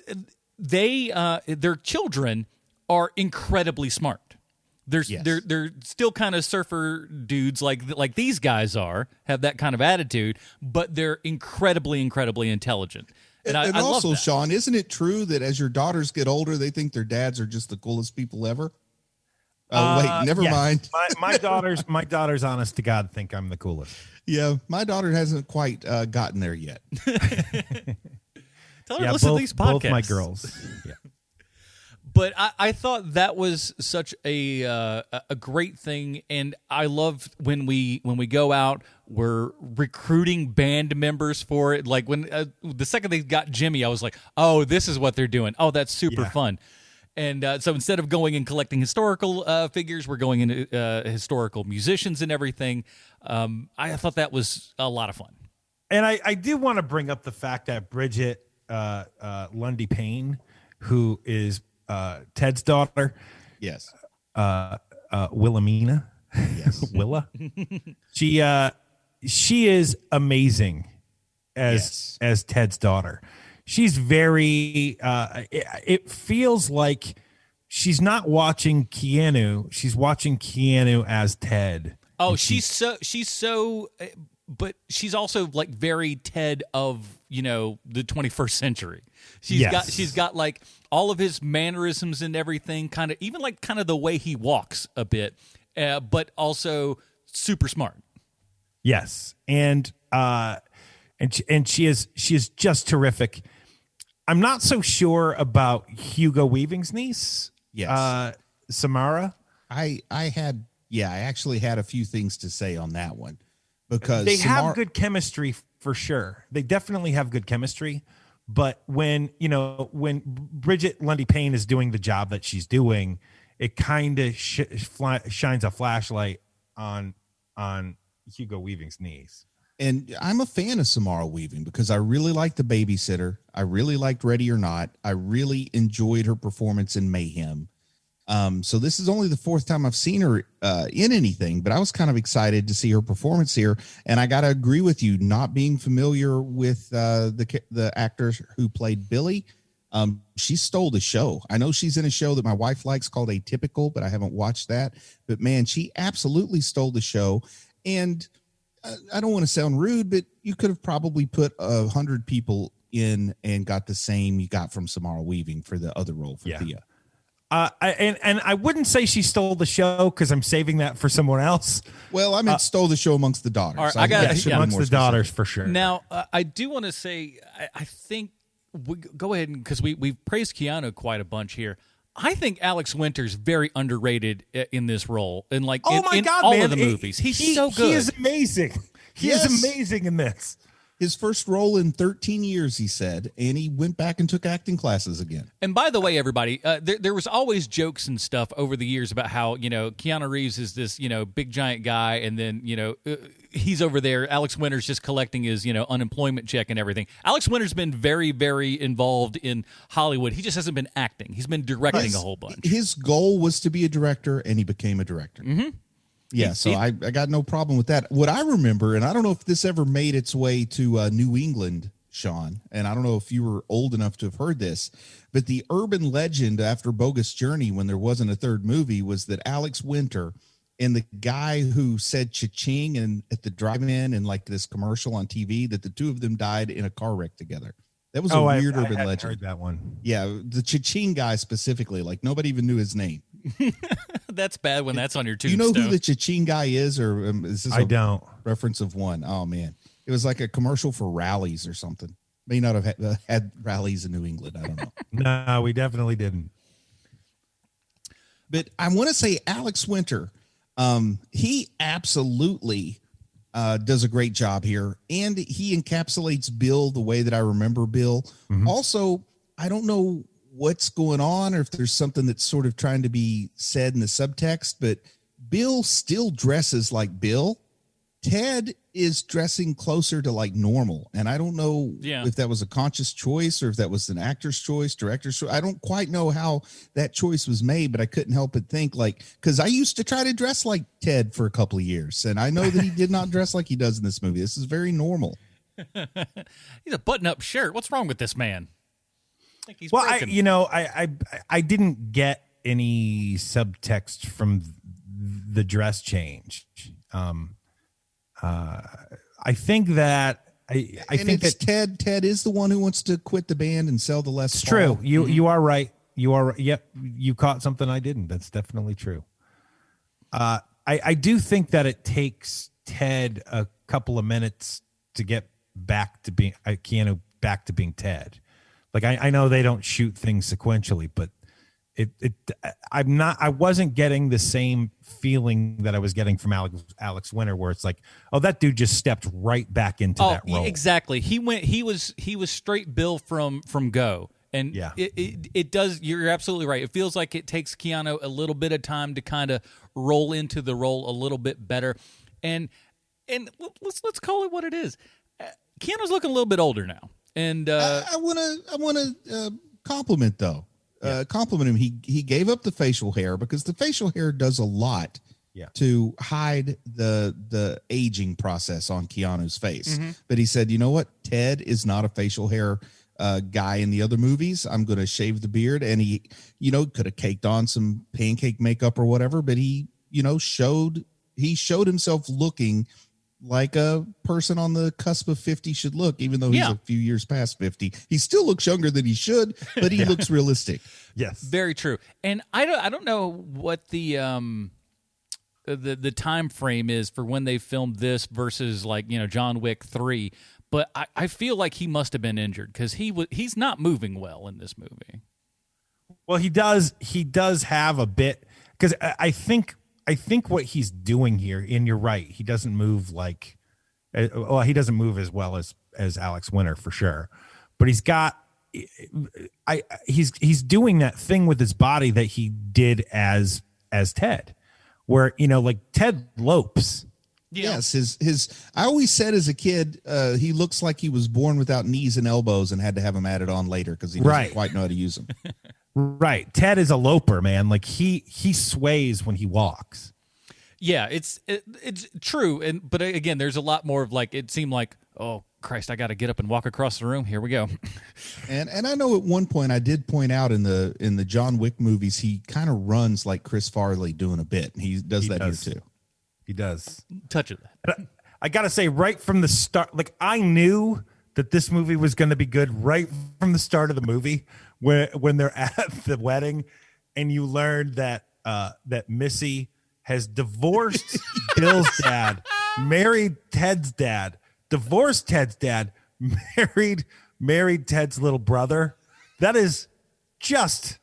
their children are incredibly smart. They're still kind of surfer dudes like these guys have that kind of attitude, but they're incredibly intelligent. And I also, love that. Sean, isn't it true that as your daughters get older, they think their dads are just the coolest people ever? Oh, wait, never mind. my daughters, honest to God, think I'm the coolest. Yeah, my daughter hasn't quite gotten there yet. Tell her to listen to these podcasts. Both my girls. Yeah. But I thought that was such a great thing, and I love when we go out, we're recruiting band members for it. Like when the second they got Jimmy, I was like, oh, this is what they're doing. Oh, that's super fun. And so instead of going and collecting historical figures, we're going into historical musicians and everything. I thought that was a lot of fun. And I do want to bring up the fact that Bridget Lundy Payne, who is Ted's daughter, yes, Wilhelmina, yes, Willa, she is amazing as Ted's daughter. She's very. It feels like she's not watching Keanu; she's watching Keanu as Ted. Oh, she's so, but she's also like very Ted of the 21st century. She's got like all of his mannerisms and everything, kind of even like kind of the way he walks a bit, but also super smart. Yes, and she is just terrific. I'm not so sure about Hugo Weaving's niece. Yes, Samara. I actually had a few things to say on that one because they have good chemistry for sure. They definitely have good chemistry. But when Bridget Lundy Payne is doing the job that she's doing, it kind of shines a flashlight on Hugo Weaving's niece. And I'm a fan of Samara Weaving because I really liked The Babysitter. I really liked Ready or Not. I really enjoyed her performance in Mayhem. So this is only the fourth time I've seen her in anything, but I was kind of excited to see her performance here. And I got to agree with you, not being familiar with the actor who played Billy. She stole the show. I know she's in a show that my wife likes called Atypical, but I haven't watched that. But man, she absolutely stole the show. And I don't want to sound rude, but you could have probably put 100 people in and got the same you got from Samara Weaving for the other role for Thea. And I wouldn't say she stole the show because I'm saving that for someone else. Well, I meant stole the show amongst the daughters. Right, I got amongst the daughters for sure. Now, I do want to say, I think we go ahead because we've praised Keanu quite a bunch here. I think Alex Winter's very underrated in this role, and like in all of the movies, he's so good. He is amazing. He is amazing in this. His first role in 13 years, he said, and he went back and took acting classes again. And by the way, everybody, there was always jokes and stuff over the years about how, Keanu Reeves is this, big giant guy, and then, he's over there. Alex Winter's just collecting his, unemployment check and everything. Alex Winter's been very, very involved in Hollywood. He just hasn't been acting. He's been directing a whole bunch. His goal was to be a director, and he became a director. Mm-hmm. Yeah, so I got no problem with that. What I remember, and I don't know if this ever made its way to New England, Sean, and I don't know if you were old enough to have heard this, but the urban legend after Bogus Journey, when there wasn't a third movie, was that Alex Winter and the guy who said cha-ching and at the drive-in and like this commercial on TV, that the two of them died in a car wreck together. That was a weird urban legend. Heard that one. Yeah, the cha-ching guy specifically, like nobody even knew his name. That's bad when that's on your tombstone. You know who the cha-ching guy is, or is this I don't. reference of one? Oh man, it was like a commercial for rallies or something. May not have had rallies in New England. I don't know. No, we definitely didn't. But I want to say Alex Winter, he absolutely does a great job here. And he encapsulates Bill the way that I remember Bill. Mm-hmm. Also, I don't know what's going on or if there's something that's sort of trying to be said in the subtext, but Bill still dresses like Bill. Ted is dressing closer to like normal. And I don't know if that was a conscious choice or if that was an actor's choice, director's choice. I don't quite know how that choice was made, but I couldn't help but think like, because I used to try to dress like Ted for a couple of years. And I know that he did not dress like he does in this movie. This is very normal. He's a button-up shirt. What's wrong with this man? I think he's well, broken. I didn't get any subtext from the dress change. I think that I think that Ted is the one who wants to quit the band and sell the Les Paul. It's true. You are right. You are. Yep. You caught something I didn't. That's definitely true. I do think that it takes Ted a couple of minutes to get back to being Keanu back to being Ted. Like I know they don't shoot things sequentially, but I wasn't getting the same feeling that I was getting from Alex Winter, where it's like, oh, that dude just stepped right back into that role. Exactly. He was straight Bill from Go. And yeah, it does. You're absolutely right. It feels like it takes Keanu a little bit of time to kind of roll into the role a little bit better. And let's call it what it is. Keanu's looking a little bit older now. And I want to compliment though. Compliment him. He gave up the facial hair because the facial hair does a lot to hide the aging process on Keanu's face. Mm-hmm. But he said, you know what? Ted is not a facial hair guy in the other movies. I'm going to shave the beard. And he, could have caked on some pancake makeup or whatever, but he, showed himself looking like a person on the cusp of 50 should look, even though he's a few years past 50. He still looks younger than he should, but he looks realistic. Yes. Very true. And I don't know what the time frame is for when they filmed this versus like, John Wick 3, but I feel like he must have been injured because he's not moving well in this movie. Well, he does have a bit, because I think what he's doing here, and you're right, he doesn't move like, well, he doesn't move as well as Alex Winter for sure, but he's doing that thing with his body that he did as Ted, where like Ted lopes. Yeah. Yes, I always said as a kid, he looks like he was born without knees and elbows and had to have them added on later because he doesn't quite know how to use them. Right. Ted is a loper, man. Like he sways when he walks. Yeah, it's true. But again, there's a lot more of like, it seemed like, oh Christ, I got to get up and walk across the room. Here we go. And I know at one point I did point out in the John Wick movies, he kind of runs like Chris Farley doing a bit. He does here too. He does. Touch of that. I got to say, right from the start, like I knew that this movie was going to be good right from the start of the movie, when they're at the wedding, and you learn that Missy has divorced Bill's dad, married Ted's dad, divorced Ted's dad, married Ted's little brother. That is just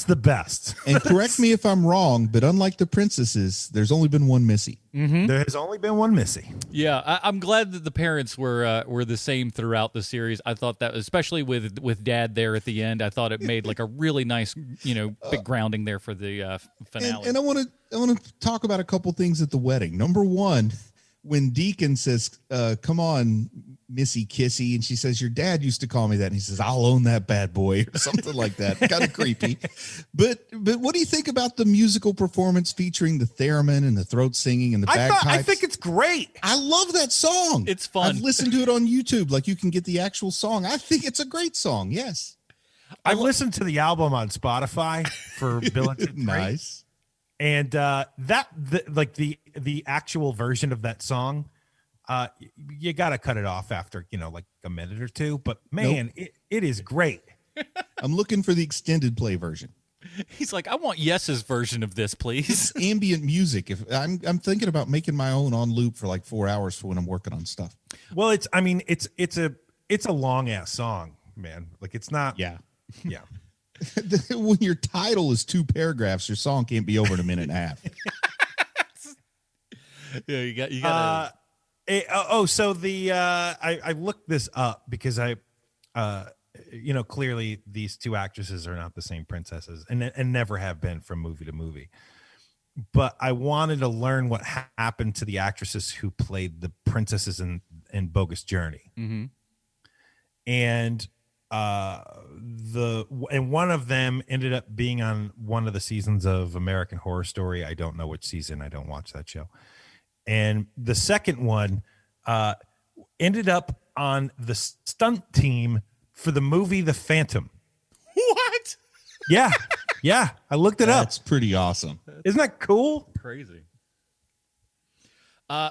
the best. And correct me if I'm wrong, but unlike the princesses, there's only been one Missy. Mm-hmm. There has only been one Missy. Yeah, I'm glad that the parents were the same throughout the series. I thought that, especially with Dad there at the end, I thought it made like a really nice, big grounding there for the finale. And I want to talk about a couple things at the wedding. Number one, when Deacon says, "Come on, Missy Kissy," and she says, "Your dad used to call me that," and he says, "I'll own that bad boy," or something like that. Kind of creepy. But what do you think about the musical performance featuring the theremin and the throat singing and the bagpipes? I think it's great. I love that song. It's fun. I've listened to it on YouTube. Like you can get the actual song. I think it's a great song. Yes. I've listened to the album on Spotify for Bill and Ted 3. Nice. And the actual version of that song, you got to cut it off after, like a minute or two. But man, it is great. I'm looking for the extended play version. He's like, I want Yes's version of this, please. It's ambient music. If I'm thinking about making my own on loop for like 4 hours for when I'm working on stuff. Well, it's it's a long ass song, man. Like it's not. Yeah. Yeah. When your title is 2 paragraphs, your song can't be over in a minute and a half. Yeah, you got. So the I looked this up because clearly these 2 actresses are not the same princesses and never have been from movie to movie. But I wanted to learn what happened to the actresses who played the princesses in Bogus Journey. Mm-hmm. And one of them ended up being on one of the seasons of American Horror Story. I don't know which season. I don't watch that show. And the second one ended up on the stunt team for the movie The Phantom. What? Yeah. Yeah. I looked it up. That's pretty awesome. Isn't that cool? Crazy.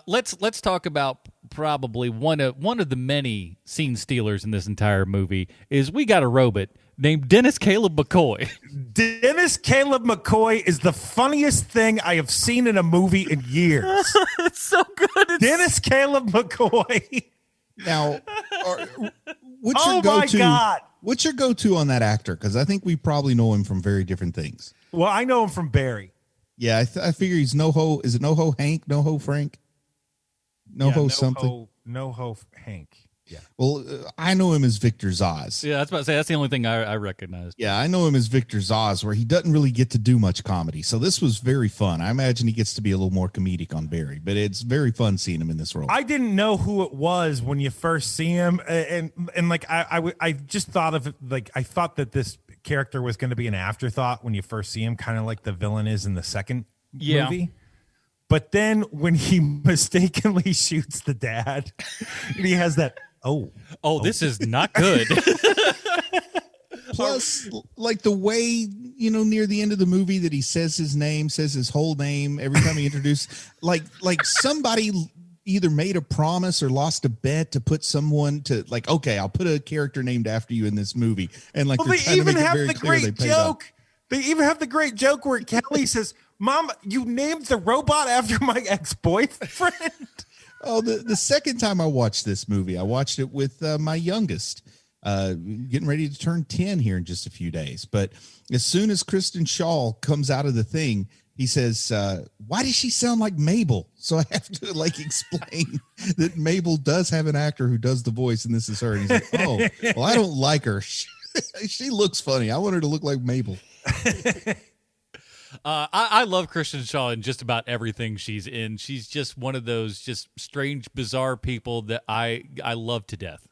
Let's talk about probably one of the many scene stealers in this entire movie is we got a robot named Dennis Caleb McCoy. Dennis Caleb McCoy is the funniest thing I have seen in a movie in years. It's so good. Dennis Caleb McCoy. Now, what's Oh your my go-to? God. What's your go-to on that actor? Because I think we probably know him from very different things. Well, I know him from Barry. Yeah, I figure he's NoHo. Is it NoHo Hank? NoHo Frank? NoHo something? NoHo Hank. Yeah. Well, I know him as Victor Zaz. Yeah, that's about to say that's the only thing I recognized. Yeah, I know him as Victor Zaz, where he doesn't really get to do much comedy. So this was very fun. I imagine he gets to be a little more comedic on Barry, but it's very fun seeing him in this role. I didn't know who it was when you first see him, and like I just thought of it, like I thought that this character was going to be an afterthought when you first see him, kind of like the villain is in the second movie. But then when he mistakenly shoots the dad, and he has that this is not good. Plus, like the way, near the end of the movie that he says his whole name every time he introduced, like somebody either made a promise or lost a bet to put someone to like, okay, I'll put a character named after you in this movie. And like, they even have the great joke. They even have the great joke where Kelly says, "Mom, you named the robot after my ex-boyfriend." Oh, the second time I watched this movie, I watched it with my youngest, getting ready to turn 10 here in just a few days. But as soon as Kristen Shaw comes out of the thing, he says, why does she sound like Mabel? So I have to like explain that Mabel does have an actor who does the voice, and this is her. And he's like, oh, well, I don't like her. She looks funny. I want her to look like Mabel. I love Kristen Shaw in just about everything she's in. She's just one of those just strange, bizarre people that I love to death.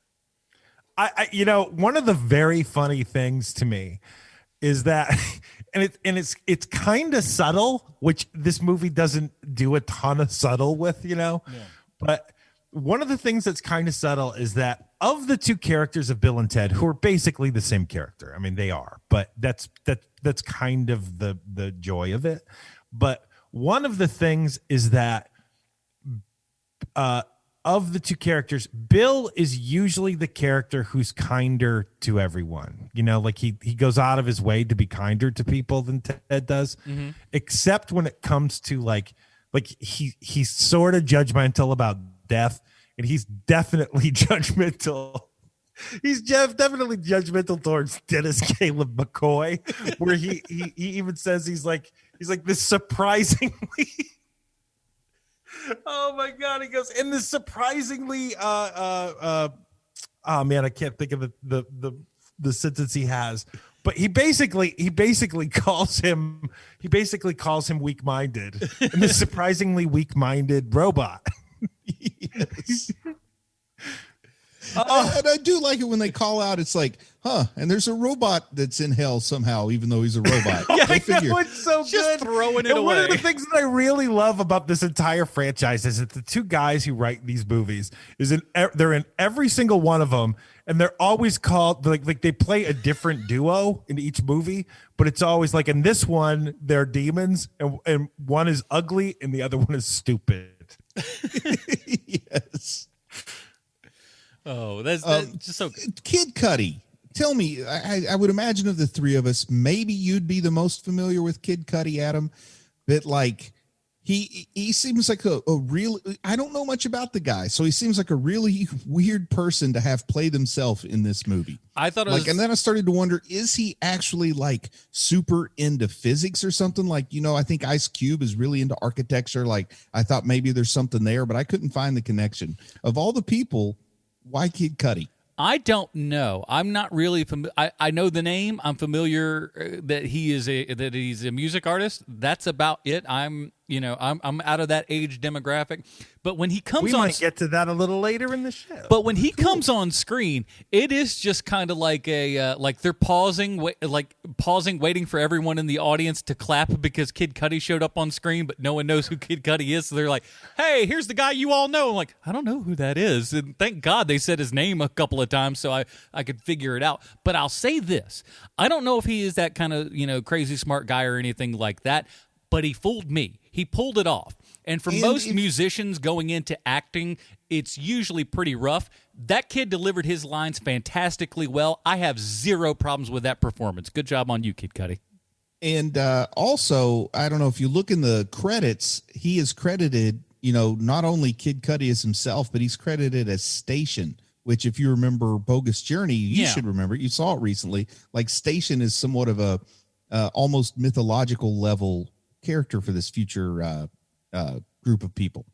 One of the very funny things to me is that, and it's kind of subtle, which this movie doesn't do a ton of subtle with, but one of the things that's kind of subtle is that of the 2 characters of Bill and Ted, who are basically the same character, I mean, they are, but that's kind of the joy of it. But one of the things is that of the 2 characters, Bill is usually the character who's kinder to everyone. Like he goes out of his way to be kinder to people than Ted does, except when it comes to like he's sort of judgmental about death, and he's definitely judgmental. He's definitely judgmental towards Dennis Caleb McCoy, where he even says he's like this surprisingly. Oh my God! He goes, and this surprisingly. Oh man, I can't think of the sentence he has. But he basically calls him weak-minded, and this surprisingly weak-minded robot. Yes. And I do like it when they call out. It's like, and there's a robot that's in hell somehow, even though he's a robot. Yeah, I know, it's so just good. Throwing it and away. One of the things that I really love about this entire franchise is that the 2 guys who write these movies they're in every single one of them, and they're always called like they play a different duo in each movie, but it's always like in this one they're demons, and one is ugly and the other one is stupid. Yes. Oh, that's just so good. Kid Cudi. Tell me, I would imagine of the 3 of us, maybe you'd be the most familiar with Kid Cudi, Adam. But like, He seems like a real, I don't know much about the guy, so he seems like a really weird person to have played himself in this movie. I thought it like, was, and then I started to wonder, is he actually like super into physics or something? Like, I think Ice Cube is really into architecture. Like, I thought maybe there's something there, but I couldn't find the connection. Of all the people, why Kid Cudi? I don't know. I'm not really I know the name. I'm familiar that he's a music artist. That's about it. I'm out of that age demographic. But when he comes we on, might get to that a little later in the show. But when he comes on screen, it is just kind of like like they're pausing, waiting for everyone in the audience to clap because Kid Cudi showed up on screen, but no one knows who Kid Cudi is. So they're like, "Hey, here's the guy you all know." I'm like, I don't know who that is, and thank God they said his name a couple of times so I could figure it out. But I'll say this: I don't know if he is that kind of crazy smart guy or anything like that. But he fooled me. He pulled it off. And for most musicians going into acting, it's usually pretty rough. That kid delivered his lines fantastically well. I have zero problems with that performance. Good job on you, Kid Cudi. And also, I don't know if you look in the credits, he is credited, not only Kid Cudi as himself, but he's credited as Station, which if you remember Bogus Journey, you should remember. You saw it recently. Like Station is somewhat of a almost mythological level character for this future group of people.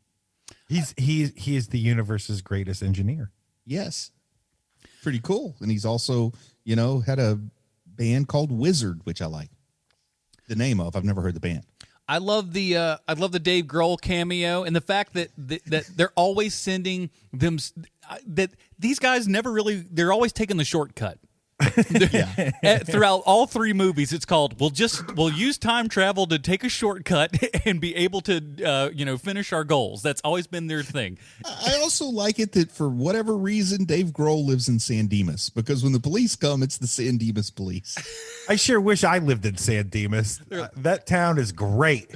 He is the universe's greatest engineer. Yes, pretty cool. And he's also had a band called Wizard, which I like the name of. I've never heard the band. I love the Dave Grohl cameo and the fact that they're always sending them that these guys they're always taking the shortcut. Throughout all three movies, it's called we'll use time travel to take a shortcut and be able to finish our goals. That's always been their thing. I also like it that for whatever reason Dave Grohl lives in San Dimas, because when the police come, it's the San Dimas police. I sure wish I lived in San Dimas. That town is great.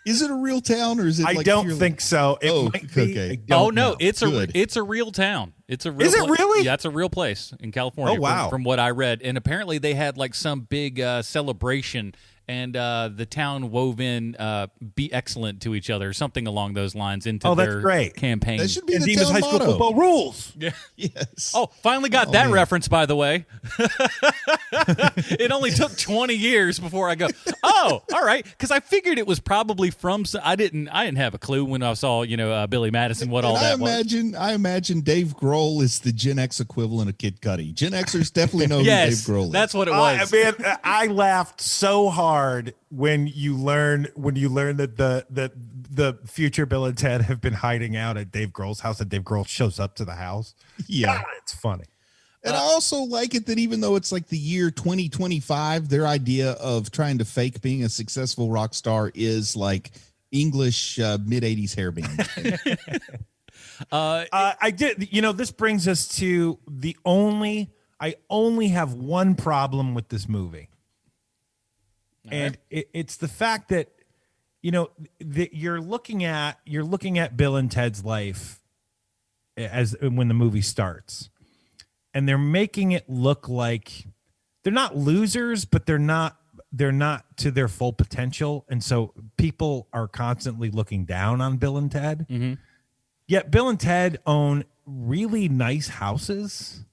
Is it a real town or is it? I don't think so. It might be. Okay. Oh no, know. it's a real town. It's a real. Is it really? Yeah, it's a real place in California. Oh wow! From what I read, and apparently they had like some big celebration, and the town wove in "Be excellent to each other," something along those lines into their great. campaign. That should be the Dimas town High School motto. football rules. Yeah. Yes. Oh, finally got that man. reference, by the way. It only took 20 years before I go, oh, all right, because I figured it was probably from. I didn't have a clue when I saw Billy Madison what all that was. I imagine Dave Grohl is the Gen X equivalent of Kid Cudi. Gen Xers definitely know Yes, who Dave Grohl is. that's what it was. I laughed so hard when you learn that the future Bill and Ted have been hiding out at Dave Grohl's house, and Dave Grohl shows up to the house. Yeah. God, it's funny. And I also like it that even though it's like the year 2025, their idea of trying to fake being a successful rock star is like English mid-'80s hair band. I did. This brings us to I only have one problem with this movie. And it's the fact that, that you're looking at Bill and Ted's life as when the movie starts, and they're making it look like they're not losers, but they're not to their full potential. And so people are constantly looking down on Bill and Ted. Mm-hmm. Yet Bill and Ted own really nice houses.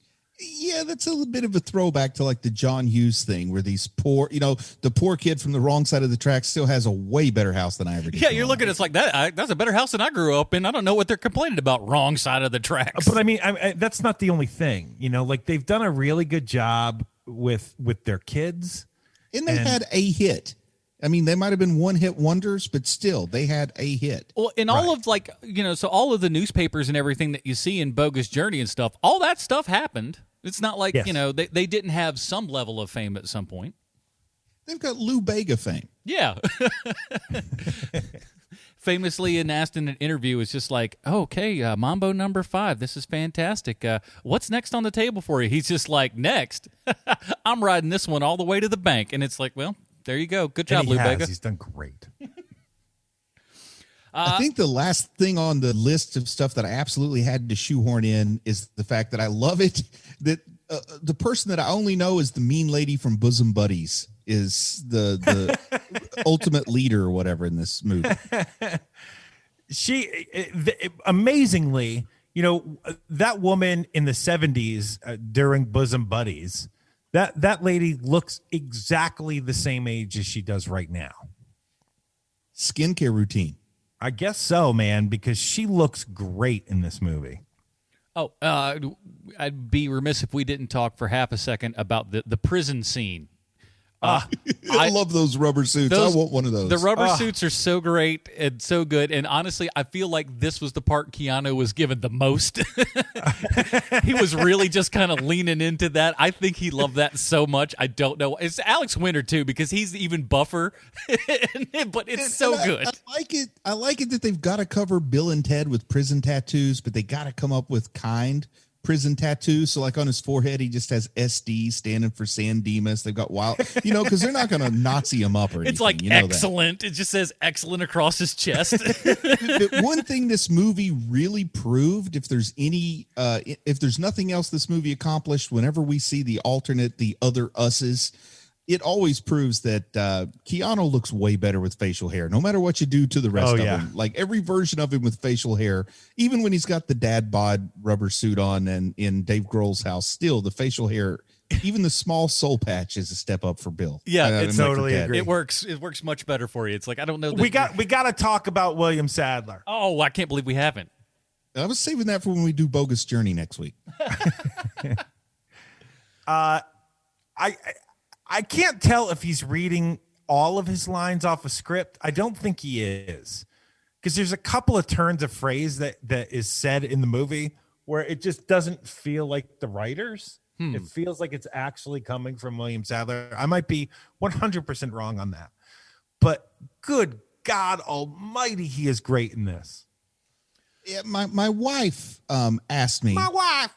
Yeah, that's a little bit of a throwback to like the John Hughes thing where these poor, the poor kid from the wrong side of the track still has a way better house than I ever did. Yeah, you're looking at it like that. That's a better house than I grew up in. I don't know what they're complaining about. Wrong side of the tracks. But I mean, that's not the only thing. Like they've done a really good job with their kids. And they had a hit. I mean, they might have been one-hit wonders, but still, they had a hit. Well, in all of so all of the newspapers and everything that you see in Bogus Journey and stuff, all that stuff happened. It's not like, yes. They didn't have some level of fame at some point. They've got Lou Bega fame. Yeah. Famously asked in an interview, it's just like, okay, Mambo number 5, this is fantastic. What's next on the table for you? He's just like, next. I'm riding this one all the way to the bank. And it's like, well, there you go. Good job, Lou Bega. He's done great. I think the last thing on the list of stuff that I absolutely had to shoehorn in is the fact that I love it that the person that I only know is the mean lady from Bosom Buddies is the ultimate leader or whatever in this movie. Amazingly, that woman in the 70s during Bosom Buddies, that lady looks exactly the same age as she does right now. Skincare routine. I guess so, man, because she looks great in this movie. Oh, I'd be remiss if we didn't talk for half a second about the prison scene. I love those rubber suits. I want one of those. The rubber suits are so great and so good. And honestly, I feel like this was the part Keanu was given the most. He was really just kind of leaning into that. I think he loved that so much. I don't know. It's Alex Winter, too, because he's even buffer. But it's so good. I like it. I like it that they've got to cover Bill and Ted with prison tattoos, but they got to come up with kind prison tattoos. So like on his forehead, he just has SD standing for San Dimas. They've got wild, because they're not going to Nazi him up or anything. It's like excellent. It just says excellent across his chest. But one thing this movie really proved, if there's nothing else this movie accomplished, whenever we see the alternate, the other us's, it always proves that Keanu looks way better with facial hair, no matter what you do to the rest of him. Like every version of him with facial hair, even when he's got the dad bod rubber suit on and in Dave Grohl's house, still the facial hair, even the small soul patch is a step up for Bill. Yeah, it's totally agree. It works much better for you. It's like, I don't know. We got to talk about William Sadler. Oh, I can't believe we haven't. I was saving that for when we do Bogus Journey next week. I can't tell if he's reading all of his lines off a script. I don't think he is, because there's a couple of turns of phrase that is said in the movie where it just doesn't feel like the writers. It feels like it's actually coming from William Sadler. I might be 100% wrong on that, but good God almighty, he is great in this. Yeah, my wife asked me. My wife.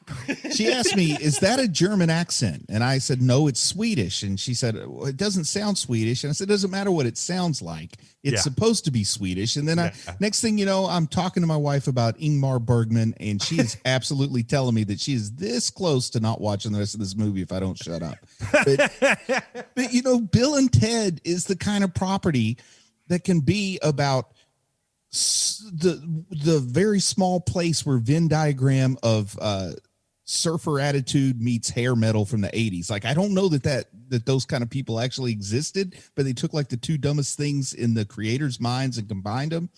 She asked me, "Is that a German accent?" And I said, "No, it's Swedish." And she said, well, "It doesn't sound Swedish." And I said, "It doesn't matter what it sounds like. It's supposed to be Swedish." And then next thing you know, I'm talking to my wife about Ingmar Bergman, and she is absolutely telling me that she is this close to not watching the rest of this movie if I don't shut up. But Bill and Ted is the kind of property that can be about the very small place where Venn diagram of surfer attitude meets hair metal from the 80s. Like, I don't know that those kind of people actually existed, but they took like the two dumbest things in the creators' minds and combined them.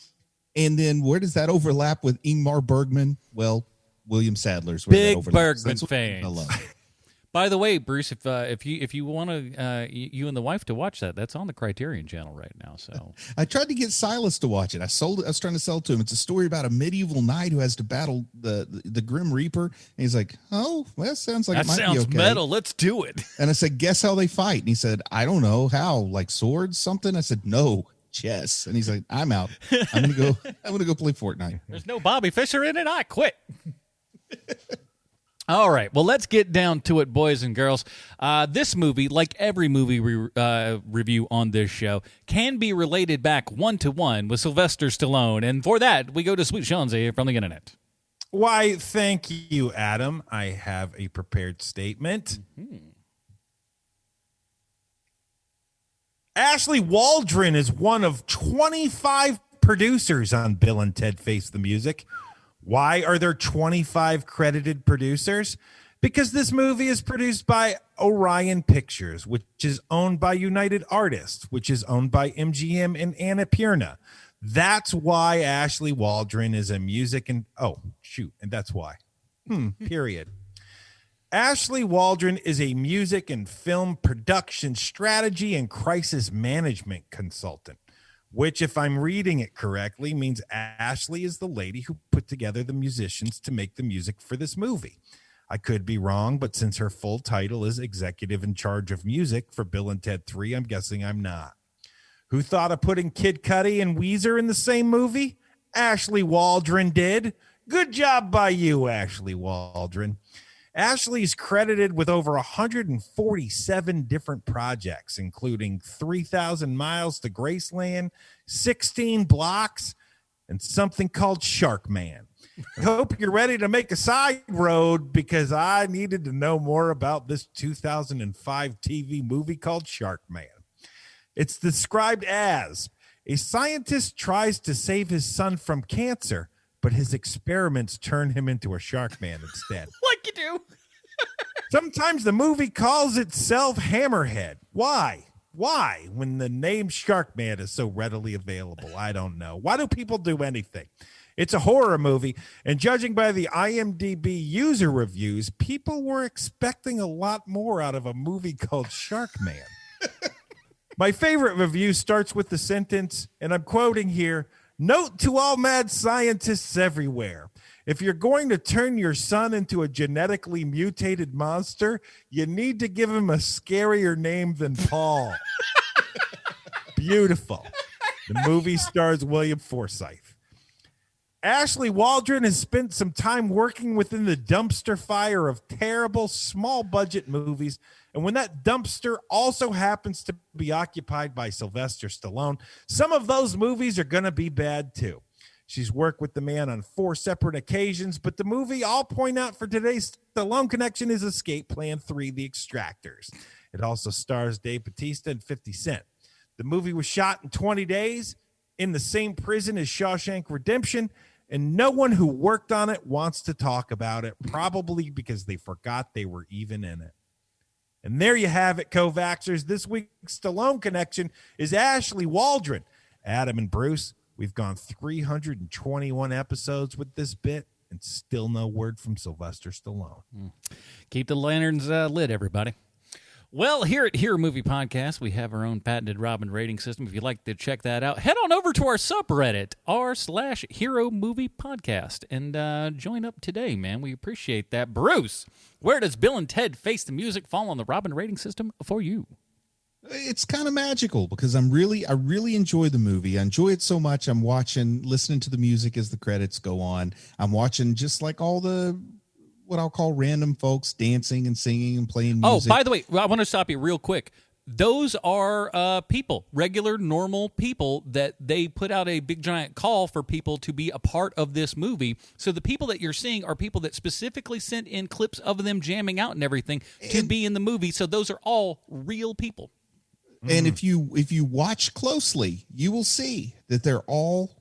And then where does that overlap with Ingmar Bergman? Well, William Sadler's where big Bergman fans. By the way, Bruce, if you want to, you and the wife to watch that's on the Criterion Channel right now. So I tried to get Silas to watch it. I was trying to sell it to him. It's a story about a medieval knight who has to battle the Grim Reaper. And he's like, "Oh, well, that sounds like it might be okay. Metal. Let's do it." And I said, "Guess how they fight?" And he said, "I don't know how. Like swords, something." I said, "No, chess." And he's like, "I'm out. I'm gonna go play Fortnite." There's no Bobby Fischer in it. I quit. All right, well, let's get down to it, boys and girls. This movie, like every movie we review on this show, can be related back one-to-one with Sylvester Stallone. And for that, we go to Sweet Shanzi from the internet. Why, thank you, Adam. I have a prepared statement. Mm-hmm. Ashley Waldron is one of 25 producers on Bill and Ted Face the Music. Why are there 25 credited producers? Because this movie is produced by Orion Pictures, which is owned by United Artists, which is owned by MGM and Annapurna. That's why Ashley Waldron is a music and that's why. Period. Ashley Waldron is a music and film production strategy and crisis management consultant, which, if I'm reading it correctly, means Ashley is the lady who put together the musicians to make the music for this movie. I could be wrong, but since her full title is executive in charge of music for Bill and Ted 3, I'm guessing I'm not. Who thought of putting Kid Cudi and Weezer in the same movie? Ashley Waldron did. Good job by you, Ashley Waldron. Ashley's credited with over 147 different projects, including 3,000 Miles to Graceland, 16 Blocks, and something called Shark Man. I hope you're ready to make a side road because I needed to know more about this 2005 TV movie called Shark Man. It's described as a scientist tries to save his son from cancer, but his experiments turn him into a shark man instead. Like you do. Sometimes the movie calls itself Hammerhead. Why? Why, when the name Sharkman is so readily available? I don't know. Why do people do anything? It's a horror movie, and judging by the IMDb user reviews, people were expecting a lot more out of a movie called Sharkman. My favorite review starts with the sentence, and I'm quoting here, "Note to all mad scientists everywhere. If you're going to turn your son into a genetically mutated monster, you need to give him a scarier name than Paul." Beautiful. The movie stars William Forsythe. Ashley Waldron has spent some time working within the dumpster fire of terrible small budget movies. And when that dumpster also happens to be occupied by Sylvester Stallone, some of those movies are going to be bad too. She's worked with the man on 4 separate occasions, but the movie I'll point out for today's Stallone connection is Escape Plan 3, The Extractors. It also stars Dave Bautista and 50 Cent. The movie was shot in 20 days in the same prison as Shawshank Redemption, and no one who worked on it wants to talk about it, probably because they forgot they were even in it. And there you have it, Kovaxers. This week's Stallone connection is Ashley Waldron. Adam and Bruce, we've gone 321 episodes with this bit and still no word from Sylvester Stallone. Keep the lanterns lit, everybody. Well, here at Hero Movie Podcast, we have our own patented Robin rating system. If you'd like to check that out, head on over to our subreddit, r/Hero Movie Podcast, and join up today, man. We appreciate that. Bruce, where does Bill and Ted Face the Music fall on the Robin rating system for you? It's kind of magical because I really enjoy the movie. I enjoy it so much. I'm listening to the music as the credits go on. I'm watching just like all the what I'll call random folks dancing and singing and playing music. Oh, by the way, I want to stop you real quick. Those are people, regular, normal people that they put out a big giant call for people to be a part of this movie. So the people that you're seeing are people that specifically sent in clips of them jamming out and everything to be in the movie. So those are all real people. And if you watch closely, you will see that they're all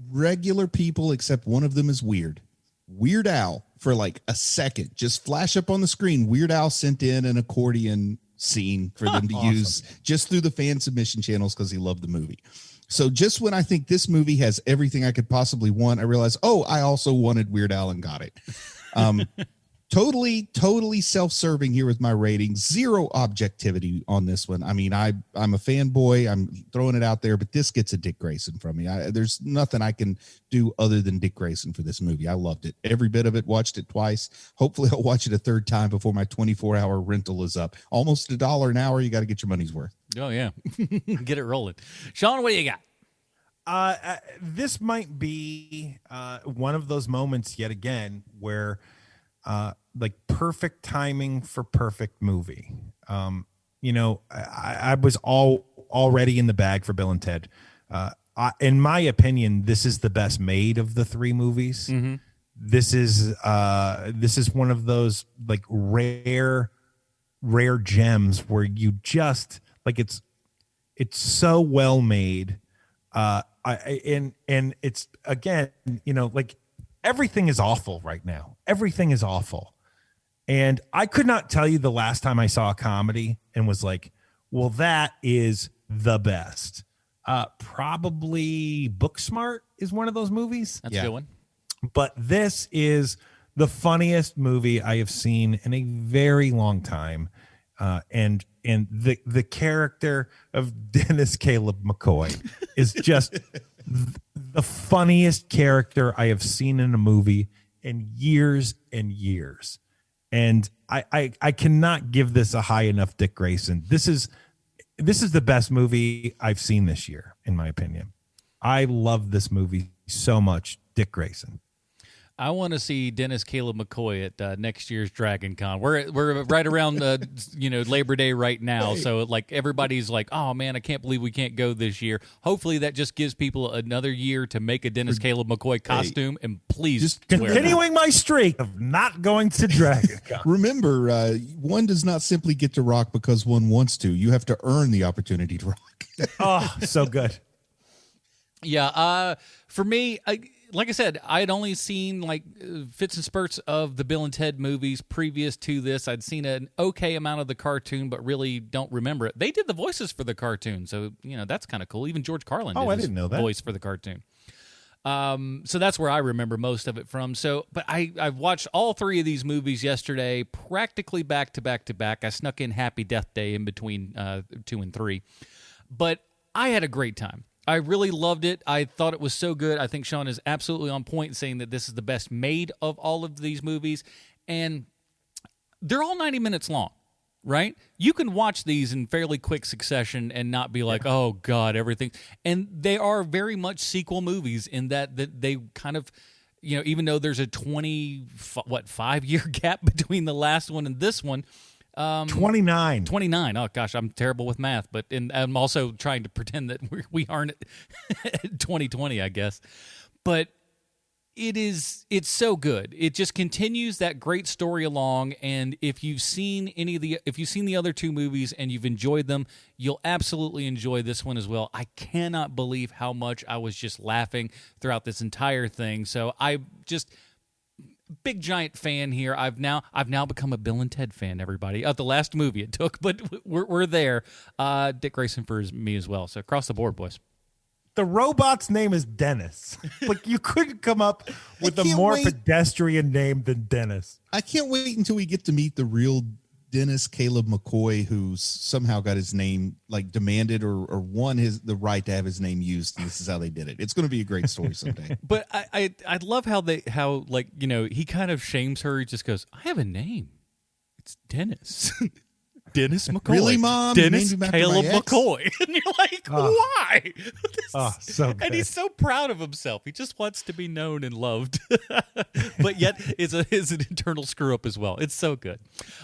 regular people, except one of them is weird. Weird Al, for like a second, just flash up on the screen. Weird Al sent in an accordion scene for them to use just through the fan submission channels because he loved the movie. So just when I think this movie has everything I could possibly want, I realize, I also wanted Weird Al and got it. Totally self-serving here with my rating. Zero objectivity on this one. I mean, I'm a fanboy. I'm throwing it out there, but this gets a Dick Grayson from me. There's nothing I can do other than Dick Grayson for this movie. I loved it. Every bit of it, watched it twice. Hopefully I'll watch it a third time before my 24-hour rental is up. Almost $1 an hour. You got to get your money's worth. Oh, yeah. Get it rolling. Sean, what do you got? This might be one of those moments yet again where like perfect timing for perfect movie. I was already in the bag for Bill and Ted. In my opinion, this is the best made of the 3 movies. Mm-hmm. This is one of those like rare gems where you just like it's so well made. And it's again, like everything is awful right now. Everything is awful. And I could not tell you the last time I saw a comedy and was like, well, that is the best. Probably Booksmart is one of those movies. That's a good one. But this is the funniest movie I have seen in a very long time. And the character of Dennis Caleb McCoy is just the funniest character I have seen in a movie in years and years. And I cannot give this a high enough Dick Grayson. This is the best movie I've seen this year, in my opinion. I love this movie so much. Dick Grayson. I want to see Dennis Caleb McCoy at next year's Dragon Con. We're right around Labor Day right now, so like everybody's like, oh man, I can't believe we can't go this year. Hopefully that just gives people another year to make a Dennis Caleb McCoy costume, and please Just wear it. continuing my streak of not going to Dragon Con. Remember, one does not simply get to rock because one wants to. You have to earn the opportunity to rock. Oh, so good. Yeah, for me, like I said, I had only seen like fits and spurts of the Bill and Ted movies previous to this. I'd seen an okay amount of the cartoon, but really don't remember it. They did the voices for the cartoon, so that's kind of cool. Even George Carlin did I his didn't know that. voice for the cartoon. So that's where I remember most of it from. So, but I've watched all three of these movies yesterday, practically back to back to back. I snuck in Happy Death Day in between 2 and 3, but I had a great time. I really loved it. I thought it was so good. I think Sean is absolutely on point saying that this is the best made of all of these movies. And they're all 90 minutes long, right? You can watch these in fairly quick succession and not be like, oh, God, everything. And they are very much sequel movies in that they kind of, even though there's a 5-year gap between the last one and this one, 29. Oh gosh, I'm terrible with math, but I'm also trying to pretend that we aren't at 2020, I guess. But it's so good. It just continues that great story along. And if you've seen the other two movies and you've enjoyed them, you'll absolutely enjoy this one as well. I cannot believe how much I was just laughing throughout this entire thing. So I just. Big giant fan here. I've now become a Bill and Ted fan. Everybody, the last movie it took, but we're there. Dick Grayson for me as well. So across the board, boys. The robot's name is Dennis. Like you couldn't come up with a more pedestrian name than Dennis. I can't wait until we get to meet the real Dennis Caleb McCoy, who's somehow got his name like demanded or won the right to have his name used. And this is how they did it. It's going to be a great story someday. But I love how he kind of shames her. He just goes, I have a name. It's Dennis. Dennis McCoy. Really, Mom? Dennis Caleb McCoy. And you're like, why? So good. And he's so proud of himself. He just wants to be known and loved. But yet is an internal screw up as well. It's so good.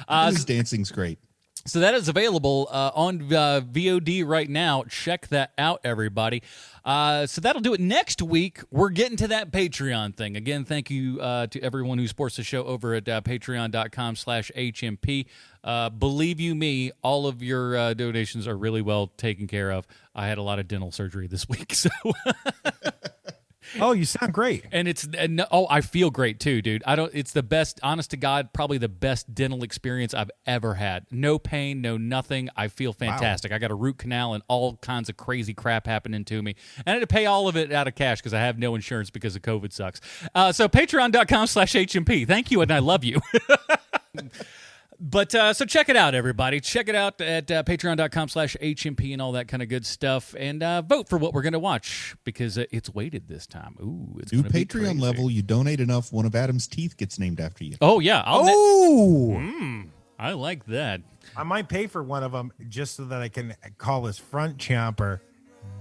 His dancing's great. So that is available on VOD right now. Check that out, everybody. So that'll do it. Next week, we're getting to that Patreon thing. Again, thank you to everyone who supports the show over at patreon.com/HMP. Believe you me, all of your donations are really well taken care of. I had a lot of dental surgery this week, so... Oh, you sound great. And I feel great too, dude. It's the best, honest to God, probably the best dental experience I've ever had. No pain, no nothing. I feel fantastic. Wow. I got a root canal and all kinds of crazy crap happening to me. And I had to pay all of it out of cash because I have no insurance because of COVID sucks. So patreon.com/HMP. Thank you, and I love you. But so check it out, everybody. Check it out at patreon.com/HMP and all that kind of good stuff. And vote for what we're going to watch because it's weighted this time. Ooh, it's new Patreon level. You donate enough, one of Adam's teeth gets named after you. Oh, yeah. I like that. I might pay for one of them just so that I can call his front chomper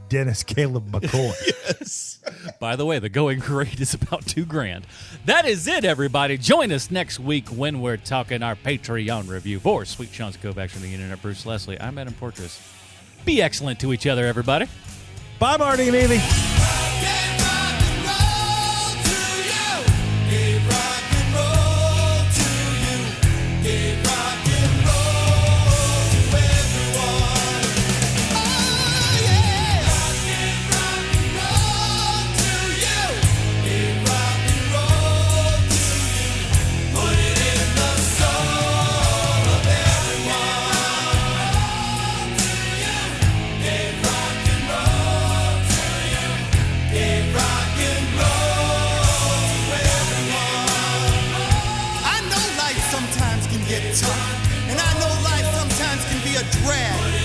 Dennis Caleb McCoy. Yes. By the way, the going rate is about $2,000. That is it, everybody. Join us next week when we're talking our Patreon review. For Sweet Sean's Kovacs from the Internet, Bruce Leslie, I'm Adam Portress. Be excellent to each other, everybody. Bye, Marty and Evie.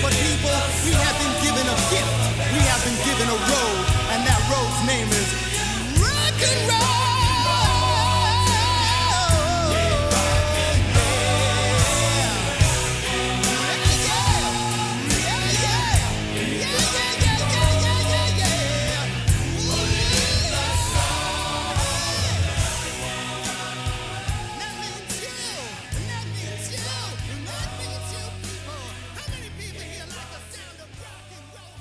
But people, we have been given a gift. We have been given a road, and that road's name is